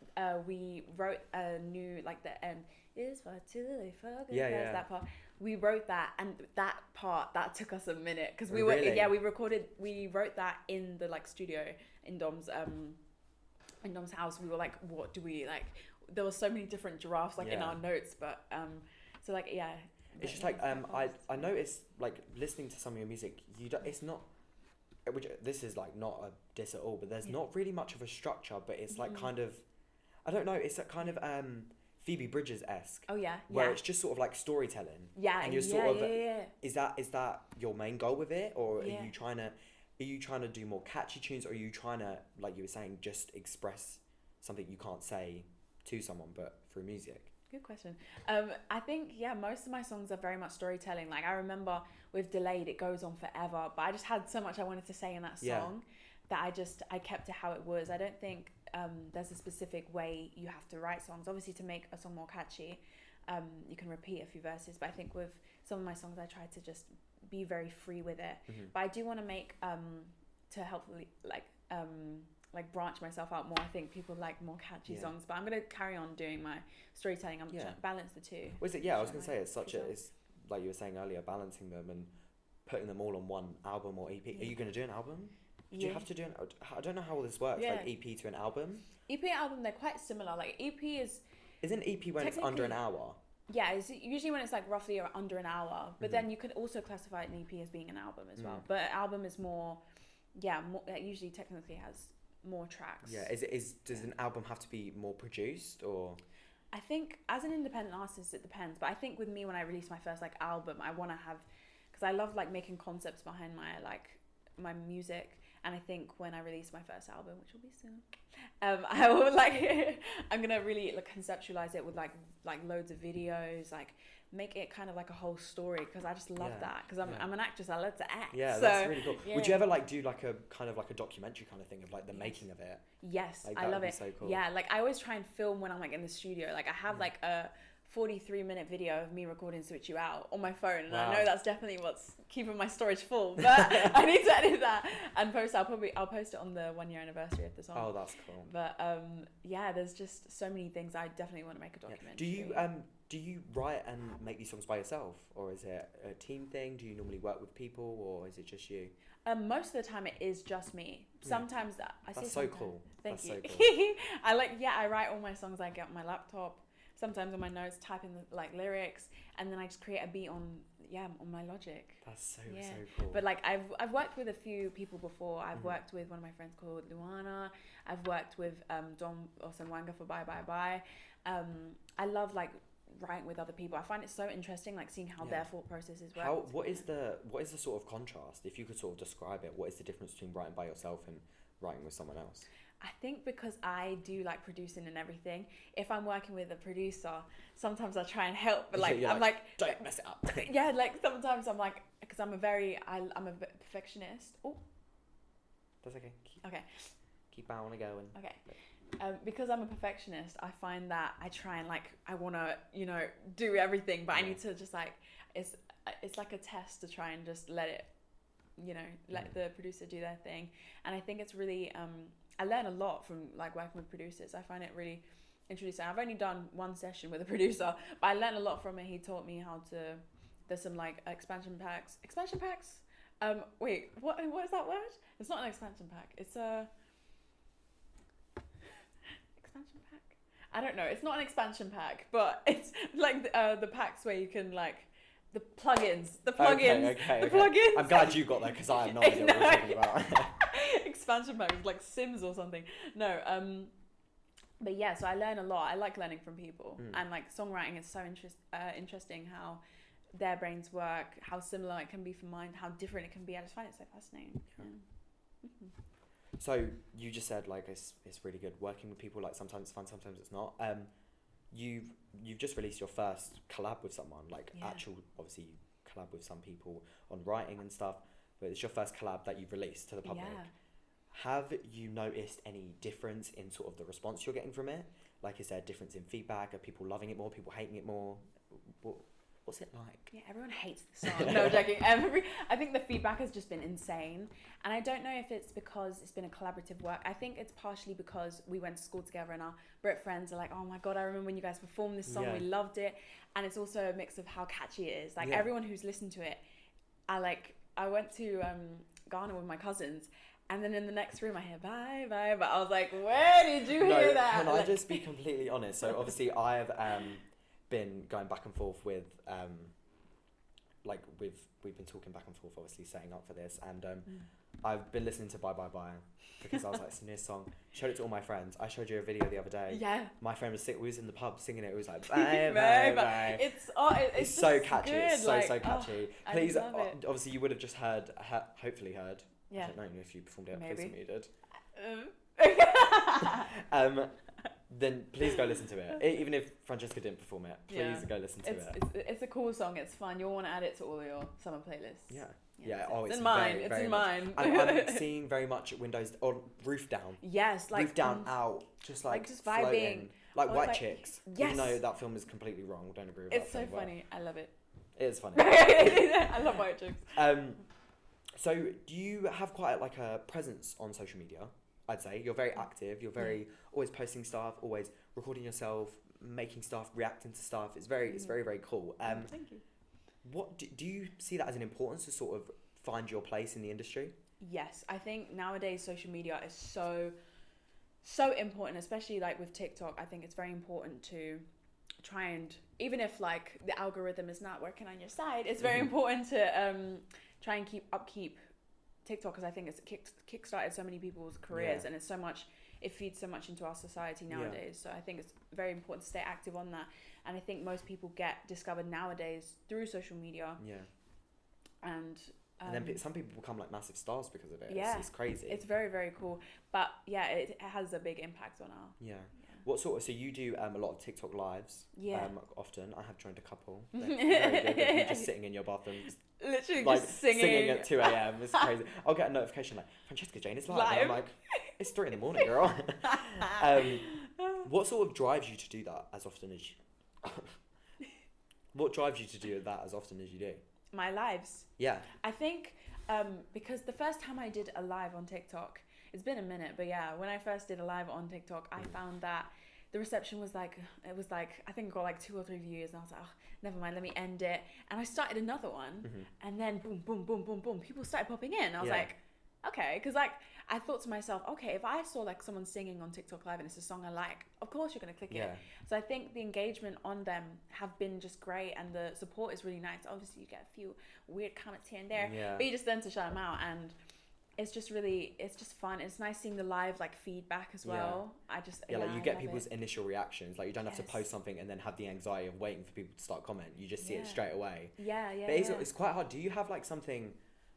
we wrote a new, like the end is far too late for good. Yeah. That part. We wrote that, and that part that took us a minute because we Really? we wrote that in the like studio in Dom's house. We were like, what do we like? There were so many different drafts like in our notes, but so like yeah. It's just like I noticed like listening to some of your music, it's not. Which this is like not a diss at all, but there's not really much of a structure, but it's like kind of, I don't know, it's a kind of Phoebe Bridgers-esque. Oh yeah. Where it's just sort of like storytelling. Yeah. And you're sort of is that your main goal with it, or are you trying to do more catchy tunes, or are you trying to, like you were saying, just express something you can't say to someone but through music? Good question. I think, most of my songs are very much storytelling. Like I remember with Delayed, it goes on forever, but I just had so much I wanted to say in that song that I kept it how it was. I don't think there's a specific way you have to write songs. Obviously, to make a song more catchy, you can repeat a few verses, but I think with some of my songs, I try to just be very free with it. Mm-hmm. But I do want to make, to helpfully, like branch myself out more. I think people like more catchy songs, but I'm going to carry on doing my storytelling. I'm trying to balance the two. Was it? Yeah, I was going to say it's it's like you were saying earlier, balancing them and putting them all on one album or EP. Are you going to do an album? Do you have to do I don't know how all this works, like EP to an album? EP and album, they're quite similar. Like EP Isn't EP when it's under an hour? Yeah, it's usually when it's like roughly under an hour, but then you could also classify an EP as being an album as well. But an album is more, it usually technically has more tracks. Yeah, does an album have to be more produced, or? I think as an independent artist it depends, but I think with me when I release my first like album, I want to have, because I love like making concepts behind my music, and I think when I release my first album, which will be soon, I will I'm gonna really like conceptualize it with like loads of videos, like make it kind of like a whole story, because I just love that, because I'm an actress, I love to act. Yeah, so, that's really cool. Would you ever like do like a kind of like a documentary kind of thing of like the making of it? Yes, like, I love it. So cool. Yeah, like I always try and film when I'm like in the studio. Like I have like a 43-minute video of me recording Switch You Out on my phone, and I know that's definitely what's keeping my storage full, but I need to edit that and post. I'll post it on the 1 year anniversary of the song. Oh, that's cool. But there's just so many things I definitely want to make a documentary. Do you write and make these songs by yourself, or is it a team thing? Do you normally work with people, or is it just you? Most of the time it is just me. Sometimes That's so cool. Thank you. So cool. I write all my songs. I get on my laptop. Sometimes on my notes, type in the like lyrics, and then I just create a beat on my Logic. That's so cool. But like I've worked with a few people before. I've worked with one of my friends called Luana. I've worked with Dom Osenwanga for Bye Bye Bye. I love like writing with other people. I find it so interesting, like seeing how their thought processes work. What is the sort of contrast, if you could sort of describe it? What is the difference between writing by yourself and writing with someone else? I think because I do like producing and everything, if I'm working with a producer, sometimes I try and help, but like I'm like don't mess it up. Yeah, like sometimes I'm like, because I'm a perfectionist. Oh, that's okay. Keep on going. Okay. Because I'm a perfectionist, I find that I try and like I want to do everything, but I need to just like it's like a test to try and just let it let the producer do their thing. And I think it's really I learn a lot from like working with producers. I find it really interesting. I've only done one session with a producer, but I learned a lot from it. He taught me how to, there's some like expansion packs. Wait, what is that word? It's not an expansion pack. It's a expansion pack. I don't know. It's not an expansion pack, but it's like the packs where you can like the plugins. Okay. Plugins. I'm glad you got that, because I have no idea what you're talking about. Expansion packs like Sims or something. No. But yeah, so I learn a lot. I like learning from people, and like songwriting is so interesting how their brains work, how similar it can be from mine, how different it can be. I just find it so fascinating. Yeah. Mm-hmm. So you just said like it's really good working with people. Like sometimes it's fun, sometimes it's not. You've just released your first collab with someone. Obviously you collab with some people on writing and stuff, but it's your first collab that you've released to the public. Yeah. Have you noticed any difference in sort of the response you're getting from it? Like, is there a difference in feedback? Are people loving it more? People hating it more? What's it like? Yeah, everyone hates the song. No, joking. I think the feedback has just been insane. And I don't know if it's because it's been a collaborative work. I think it's partially because we went to school together and our Brit friends are like, oh my God, I remember when you guys performed this song. Yeah. We loved it. And it's also a mix of how catchy it is. Like, Yeah. everyone who's listened to it, I went to Ghana with my cousins. And then in the next room, I hear bye, bye, but I was like, where did you hear that? Can I just be completely honest? So obviously I've been going back and forth with, we've been talking back and forth, obviously setting up for this, and I've been listening to Bye Bye Bye because I was like, it's a new song. Showed it to all my friends. I showed you a video the other day. Yeah. My friend we was in the pub singing it. It was like, bye, bye, bye. It's so just catchy. good. It's so catchy. I Please, love it. obviously you would have just hopefully heard. Yeah. I don't know if you performed it. Maybe. Please tell me you did. Then please go listen to it. Even if Francesca didn't perform it, please go listen to it. It's a cool song. It's fun. You'll want to add it to all your summer playlists. Yeah. It's in mine. Very, It's very in much. mine. And I'm seeing very much windows or roof down. Yes, like Roof down, out, just like just floating. vibing. Like Or White like- Chicks. Yes. Even though that film is completely wrong. Don't agree with It's that so film, but funny. I love it. It is funny. I love White Chicks. So do you have quite like a presence on social media? I'd say you're very active. You're very always posting stuff, always recording yourself, making stuff, reacting to stuff. It's very very cool. Thank you. What do you see that as an importance to sort of find your place in the industry? Yes, I think nowadays social media is so important, especially like with TikTok. I think it's very important to try and, even if like the algorithm is not working on your side, it's very important to try and upkeep TikTok, because I think it's kickstarted so many people's careers, and it feeds so much into our society nowadays. So I think it's very important to stay active on that. And I think most people get discovered nowadays through social media. Yeah. And then some people become like massive stars because of it. Yeah, It's crazy. It's very, very cool. But yeah, it has a big impact on our... Yeah. What sort of... So you do a lot of TikTok lives. Yeah. Often. I have joined a couple. They're very good. You're just sitting in your bathroom. Literally Like, just singing. at 2 a.m. It's crazy. I'll get a notification like, Francesca Jane is live. And I'm like, it's 3 in the morning, girl. What sort of drives you to do that as often as you... What drives you to do that as often as you do? My lives. Yeah. I think because the first time I did a live on TikTok, it's been a minute, but yeah, when I first did a live on TikTok, I found that the reception was like, I think it got like 2 or 3 views, and I was like, oh, never mind, let me end it. And I started another one, and then boom, boom, boom, boom, boom, people started popping in. I was like, okay, because like I thought to myself, okay, if I saw like someone singing on TikTok live and it's a song I like, of course you're gonna click it. So I think the engagement on them have been just great, and the support is really nice. Obviously you get a few weird comments here and there, but you just learn to shut them out, and it's just fun. It's nice seeing the live like feedback as well. Like you get people's initial reactions. Like you don't have to post something and then have the anxiety of waiting for people to start comment. You just see it straight away. But it's quite hard. Do you have like something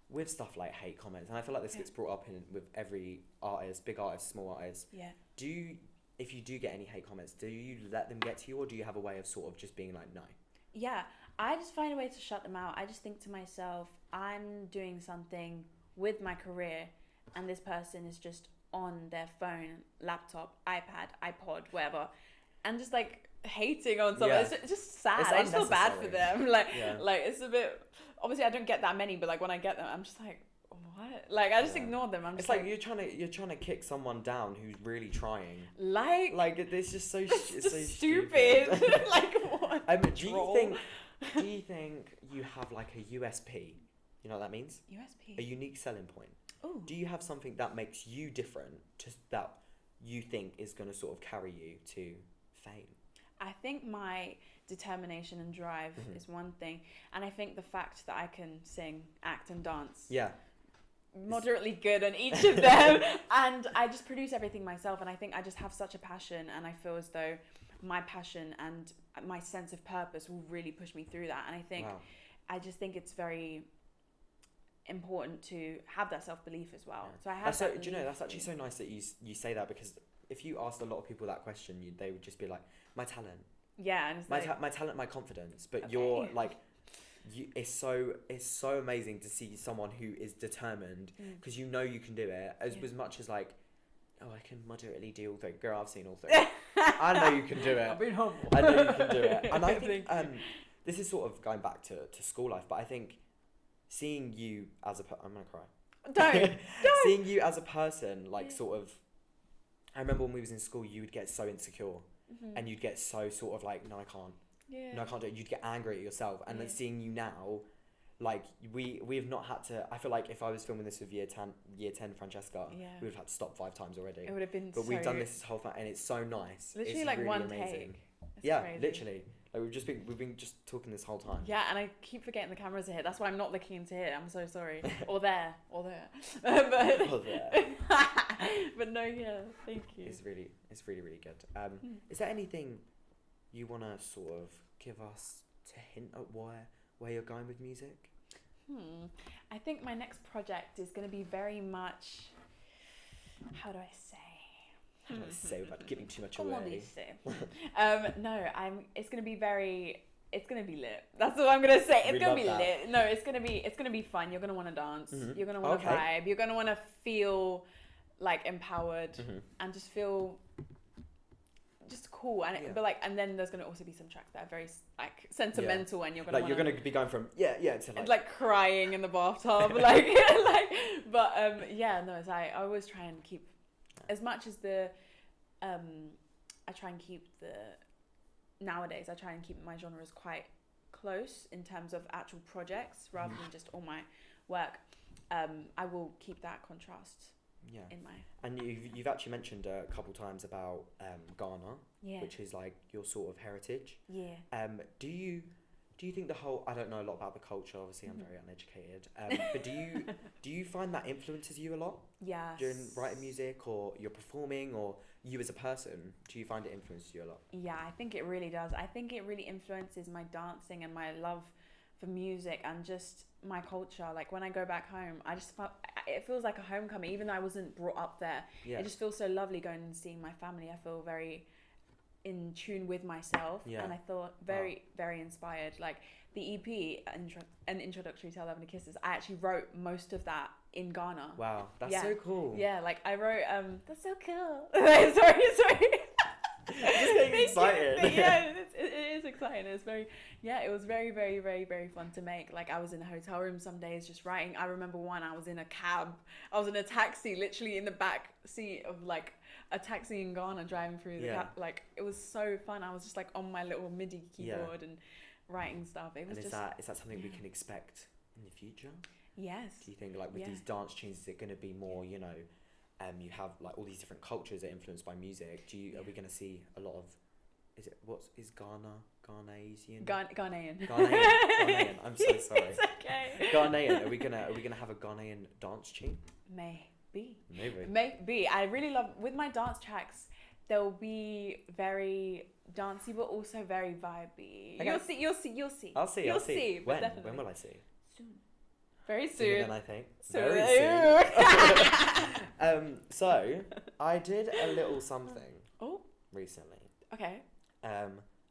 with stuff like hate comments? And I feel like this gets brought up with every artist, big artist, small artist. If you do get any hate comments, do you let them get to you, or do you have a way of sort of just being like, no? Yeah, I just find a way to shut them out. I just think to myself, I'm doing something with my career, and this person is just on their phone, laptop, iPad, iPod, whatever, and just like hating on someone. It's just sad. I just feel bad for them. Like it's a bit, obviously I don't get that many, but like when I get them, I'm just like, what? Like I just ignore them. I'm just like you're trying to kick someone down who's really trying. Like it's just so it's so stupid. Like what? Do you think you have like a USP? You know what that means? USP. A unique selling point. Ooh. Do you have something that makes you different, that you think is going to sort of carry you to fame? I think my determination and drive is one thing, and I think the fact that I can sing, act, and dance. Yeah. Moderately good on each of them, and I just produce everything myself, and I think I just have such a passion, and I feel as though my passion and my sense of purpose will really push me through that. And I think I just think it's very important to have that self-belief as well. So I have do you know, that's actually so nice that you say that, because if you asked a lot of people that question, they would just be like, my talent. Yeah, and it's my talent, my confidence. But you're like, it's so amazing to see someone who is determined, because you know you can do it as much as like, oh, I can moderately do all three. Girl, I've seen all three. I know you can do it. I've been humble. I know you can do it. And I think this is sort of going back to school life, but I think seeing you as I'm gonna cry. Don't. Seeing you as a person, like sort of, I remember when we was in school, you would get so insecure, and you'd get so sort of like, no, I can't. Yeah. No, I can't do it. You'd get angry at yourself, and then seeing you now, like we have not had to. I feel like if I was filming this with year 10 Francesca, we would have had to stop 5 times already. It would have been. But we've done this whole time, and it's so nice. Literally, it's like really one amazing. take. It's yeah, crazy. literally. Like we've been just talking this whole time. Yeah, and I keep forgetting the cameras are here. That's why I'm not looking into here. I'm so sorry. or there. But, Or there. but no, yeah, thank you. It's really good. Is there anything you wanna sort of give us to hint at where you're going with music? I think my next project is going to be very much. How do I say? How do I say without giving too much Come on, away? dice. No, it's going to be very. It's going to be lit. That's what I'm going to say. It's We going to be love that. lit. No, it's going to be fun. You're going to want to dance. You're going to want to vibe. You're going to want to feel like empowered and just feel just cool. And but like, and then there's going to also be some tracks that are very like sentimental, and you're going to like you're going to be going from to like crying in the bathtub, But yeah, no. It's I always try and keep as much as the I try and keep the nowadays. I try and keep my genres quite close in terms of actual projects rather than just all my work. I will keep that contrast. Yeah. In my and you've actually mentioned a couple times about Ghana, yeah. which is like your sort of heritage. Yeah. Do you think the whole, I don't know a lot about the culture, obviously I'm very uneducated, but do you find that influences you a lot? Yes. During writing music, or you're performing, or you as a person, do you find it influences you a lot? Yeah, I think it really does. I think it really influences my dancing and my love for music and just my culture. Like when I go back home, it feels like a homecoming, even though I wasn't brought up there. Yeah. It just feels so lovely going and seeing my family. I feel very in tune with myself, and I feel very inspired. Like the EP, An Introductory to Lavender Kisses, I actually wrote most of that in Ghana. Wow, that's so cool. Yeah, like I wrote, that's so cool. sorry. Just getting excited. Yeah, it is exciting. It's it was very, very, very, very fun to make. Like I was in a hotel room some days just writing. I remember I was in a cab. I was in a taxi, literally in the back seat of like a taxi in Ghana, driving through the cab. Like it was so fun. I was just like on my little MIDI keyboard and writing stuff. It was is that something we can expect in the future? Yes. Do you think like with these dance tunes, is it going to be more, you have like all these different cultures that are influenced by music? Are we going to see a lot of, is Ghana Ghanaian? Ghanaian. I'm so sorry. It's okay. Ghanaian. Are we gonna have a Ghanaian dance tune? Maybe. Maybe. I really love, with my dance tracks, they'll be very dancey but also very vibey. Okay. You'll see. I'll see. When will I see? Soon. Very soon. Sooner than I think. Very soon. So I did a little something recently. Okay.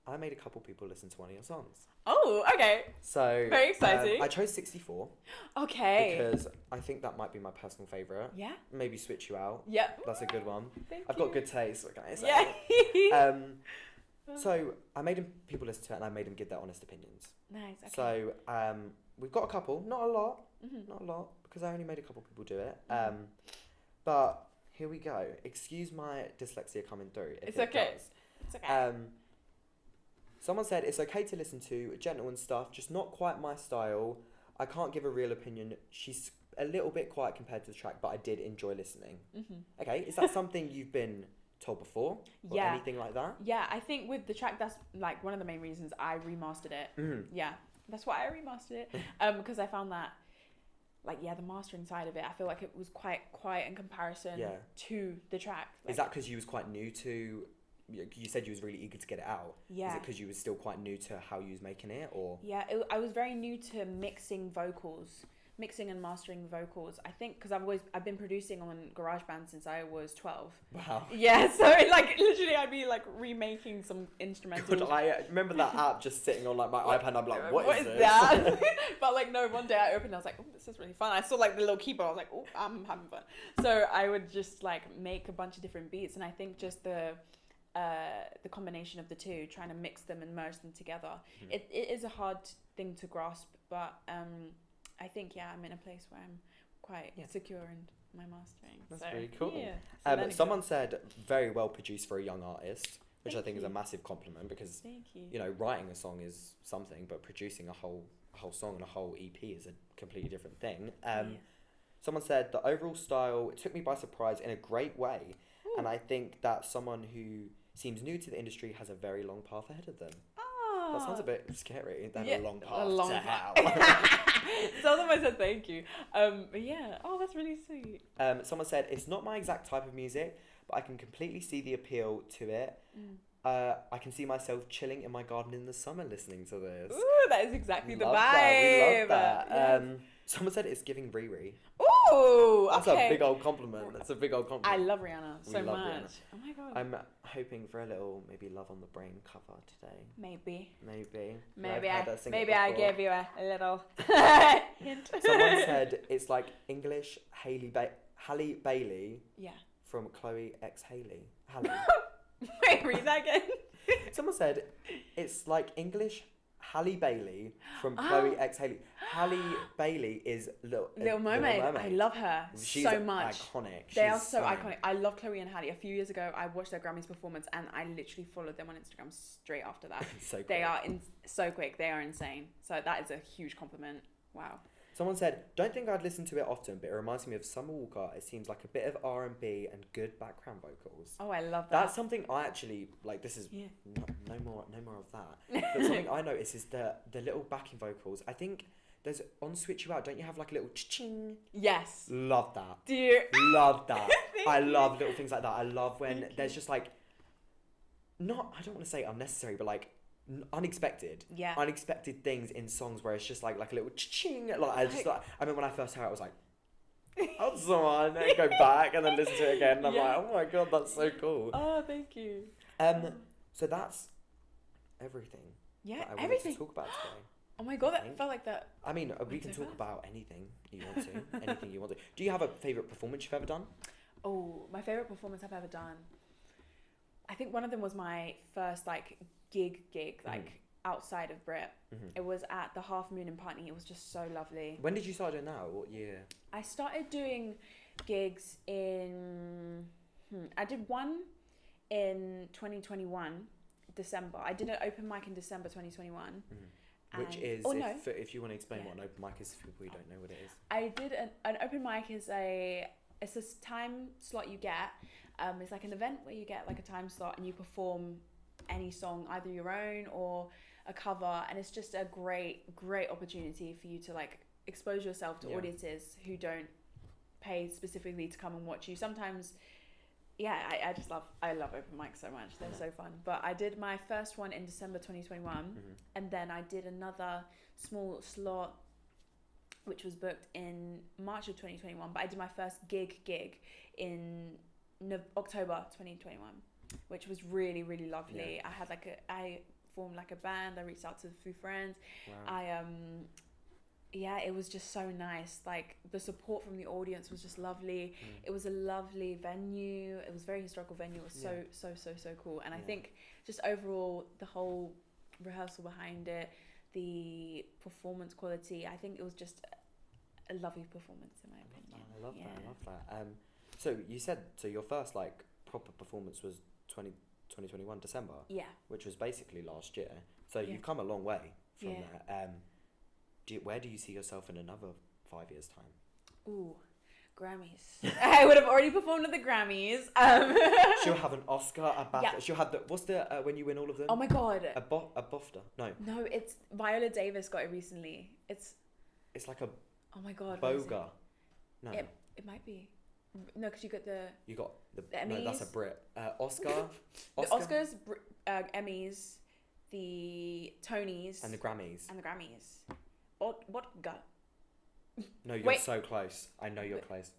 I made a couple people listen to one of your songs. Oh, okay. So very exciting. I chose 64. Okay. Because I think that might be my personal favourite. Yeah. Maybe Switch You Out. Yep. That's a good one. I've got good taste, what can I say? Yeah. So I made people listen to it, and I made them give their honest opinions. Nice. Okay. So we've got a couple, not a lot, because I only made a couple people do it. But here we go. Excuse my dyslexia coming through. It's okay. It's okay. Someone said it's okay to listen to, gentle and stuff, just not quite my style. I can't give a real opinion. She's a little bit quiet compared to the track, but I did enjoy listening. Okay, is that something you've been told before? Or anything like that? Yeah, I think with the track, that's like one of the main reasons I remastered it. Yeah, that's why I remastered it. Because I found that, like, the mastering side of it, I feel like it was quite quiet in comparison to the track. Like, is that because you was quite new to... You said you was really eager to get it out. Yeah. Is it because you was still quite new to how you was making it, or? Yeah, I was very new to mixing vocals. mixing and mastering vocals. I think because I've been producing on GarageBand since I was 12. Wow. Yeah, so like literally I'd be like remaking some instrumentals. God, I remember that app just sitting on like my iPad and I'm like, what is this? that? But like no, one day I opened, I was like, oh, this is really fun. I saw like the little keyboard, I was like, oh, I'm having fun. So I would just like make a bunch of different beats, and I think just the combination of the two, trying to mix them and merge them together, it is a hard thing to grasp, but I think I'm in a place where I'm quite secure in my mastering. That's so, really cool. Yeah. So someone said very well produced for a young artist, which Thank I think is you. a massive compliment, because Thank you. you know, writing a song is something, but producing a whole song and a whole EP is a completely different thing. Someone said the overall style took me by surprise in a great way, and I think that someone who seems new to the industry has a very long path ahead of them. That sounds a bit scary. They have a long path to hell. Tell them I said thank you. But yeah, that's really sweet. Someone said, it's not my exact type of music, but I can completely see the appeal to it. I can see myself chilling in my garden in the summer listening to this. Ooh, that is exactly the vibe. We love that. Yes. Someone said it's giving Riri. Ooh, That's okay. a big old compliment. That's a big old compliment. I love Rihanna so love much. Rihanna. Oh my god. I'm hoping for a little maybe Love on the Brain cover today. Maybe I give you a little hint. Someone said it's like English Halle Bailey Yeah. from Chloe X Haley. Halle. Wait, read that again. Someone said it's like English Halle Bailey from Chloe X Haley. Halle Bailey is Little Mermaid. I love her She's so much. Iconic. They are She's so stunning. iconic. I love Chloe and Halle. A few years ago, I watched their Grammys performance, and I literally followed them on Instagram straight after that. So quick. They are so quick. They are insane. So that is a huge compliment. Wow. Someone said, don't think I'd listen to it often, but it reminds me of Summer Walker. It seems like a bit of R&B and good background vocals. Oh, I love that. That's something I actually, like, this is no more of that. But something I notice is the little backing vocals. I think there's, on Switch You Out, don't you have like a little ching? Yes. Love that. Do you? Love that. I you. love little things like that. I love when there's just like, I don't want to say unnecessary, but like, unexpected things in songs where it's just like a little ching. I mean, when I first heard it, I was like, oh, someone, and go back and then listen to it again, and I'm like, oh my god, that's so cool. Oh, thank you. So that's everything. Yeah, that I wanted everything. to talk about today. Oh my god, that felt like that. I mean, we can talk about anything you want to. Do you have a favourite performance you've ever done? Oh, my favourite performance I've ever done. I think one of them was my first like gig like outside of Brit. It was at the Half Moon in Putney. It was just so lovely. When did you start doing that? What year? I started doing gigs in I did one in 2021 December. I did an open mic in December 2021. Which is, if you want to explain what an open mic is for people who don't know what it is. I did an open mic is it's a time slot you get. It's like an event where you get like a time slot and you perform any song, either your own or a cover, and it's just a great opportunity for you to like expose yourself to audiences who don't pay specifically to come and watch you. Sometimes I love open mics so much. They're so fun. But I did my first one in December 2021, and then I did another small slot which was booked in March of 2021, but I did my first gig in October 2021, which was really, really lovely. I formed like a band. I reached out to a few friends. Wow. It was just so nice. Like the support from the audience was just lovely. It was a lovely venue. It was a very historical venue. It was so cool. And I think just overall the whole rehearsal behind it, the performance quality, I think it was just a lovely performance in my opinion. I love that. So you said, your first like proper performance was 2021 December? Yeah. Which was basically last year. So you've come a long way from there. Where do you see yourself in another 5 years' time? Ooh, Grammys. I would have already performed at the Grammys. She'll have an Oscar, a BAFTA. Yeah. She'll have what's the when you win all of them? Oh my god. A BAFTA? No, it's Viola Davis got it recently. It's like a. Oh my god. Boga. No. It might be. No, because you got the Emmys. No, that's a Brit. Oscar. The Oscars, Emmys, the Tonys, and the Grammys. What got? No, you're Wait. so close. I know you're Wait. close.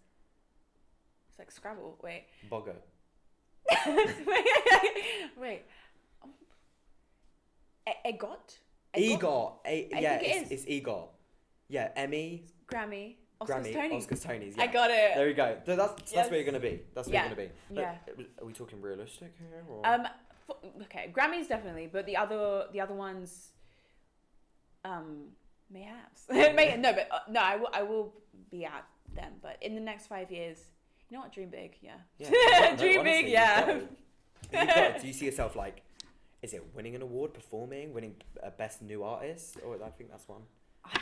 It's like Scrabble. Wait. Bogger. Wait. EGOT? EGOT. Yeah, think it is. it's EGOT. Yeah, Emmy, Grammy. Oscars, Grammy, Tonys. Oscars, Tonys. Yeah. I got it. There we go. That's Yes. where you're gonna be. That's where Yeah. you're gonna be. Yeah. Are we talking realistic here? Or? Okay, Grammys definitely, but the other ones, mayhaps. I will be at them. But in the next 5 years, you know what? Dream big, yeah. Dream big, yeah. You've got it. Do you see yourself like? Is it winning an award, performing, winning best new artist? Or I think that's one. I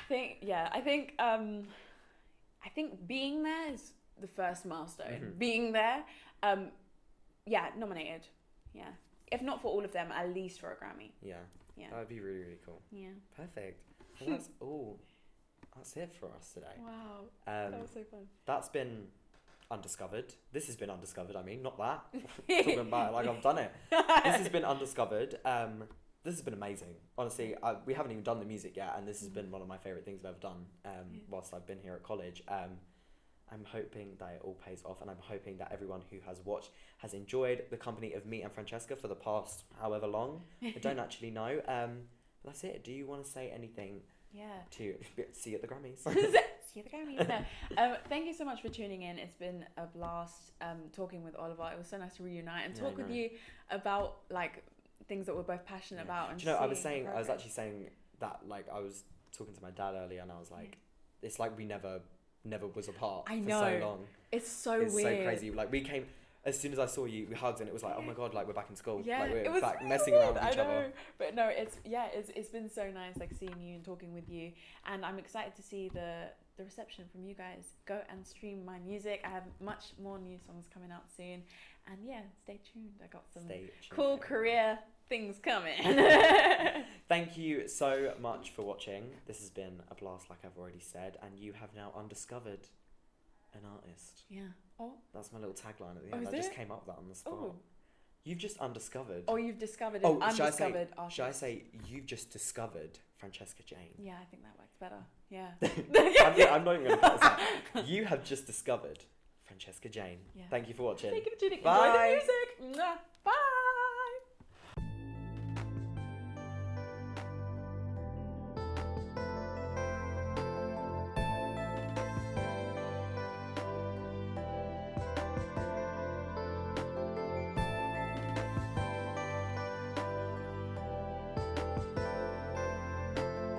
think being there is the first milestone. Mm-hmm. Being there, nominated. Yeah. If not for all of them, at least for a Grammy. Yeah. Yeah. That would be really, really cool. Yeah. Perfect. Well, that's all. That's it for us today. Wow. That was so fun. That's been Undiscovered. This has been Undiscovered. I mean, not that. Talking about it like I've done it. This has been Undiscovered. This has been amazing. Honestly, we haven't even done the music yet, and this has been one of my favourite things I've ever done whilst I've been here at college. I'm hoping that it all pays off, and I'm hoping that everyone who has watched has enjoyed the company of me and Francesca for the past however long. I don't actually know. But that's it. Do you want to say anything Yeah. to see you at the Grammys? See you at the Grammys. No. Thank you so much for tuning in. It's been a blast talking with Oliver. It was so nice to reunite and talk with you about like things that we're both passionate about. And do you know, I was progress. actually saying that, like, I was talking to my dad earlier, and I was like, it's like we never was apart I for know. so long. It's so It's weird. so crazy. Like, we came, as soon as I saw you, we hugged, and it was like, oh my god, like, we're back in school. Yeah, like, it we're was back so messing weird. around with each other. But no, it's been so nice like seeing you and talking with you, and I'm excited to see the reception from you guys. Go and stream my music. I have much more new songs coming out soon, and yeah, stay tuned. I got some cool career things coming. Thank you so much for watching. This has been a blast, like I've already said, and you have now undiscovered an artist. Yeah. Oh. That's my little tagline at the Oh, end. is I just it? came up with that on the spot. Oh. You've just undiscovered. Oh, you've discovered an undiscovered artist. Should I say you've just discovered Francesca Jane? Yeah, I think that works better. Yeah. I'm not even going to cut this out. You have just discovered Francesca Jane. Yeah. Thank you for watching. Thank you for tuning in. Bye. Enjoy the music. Mwah. Bye.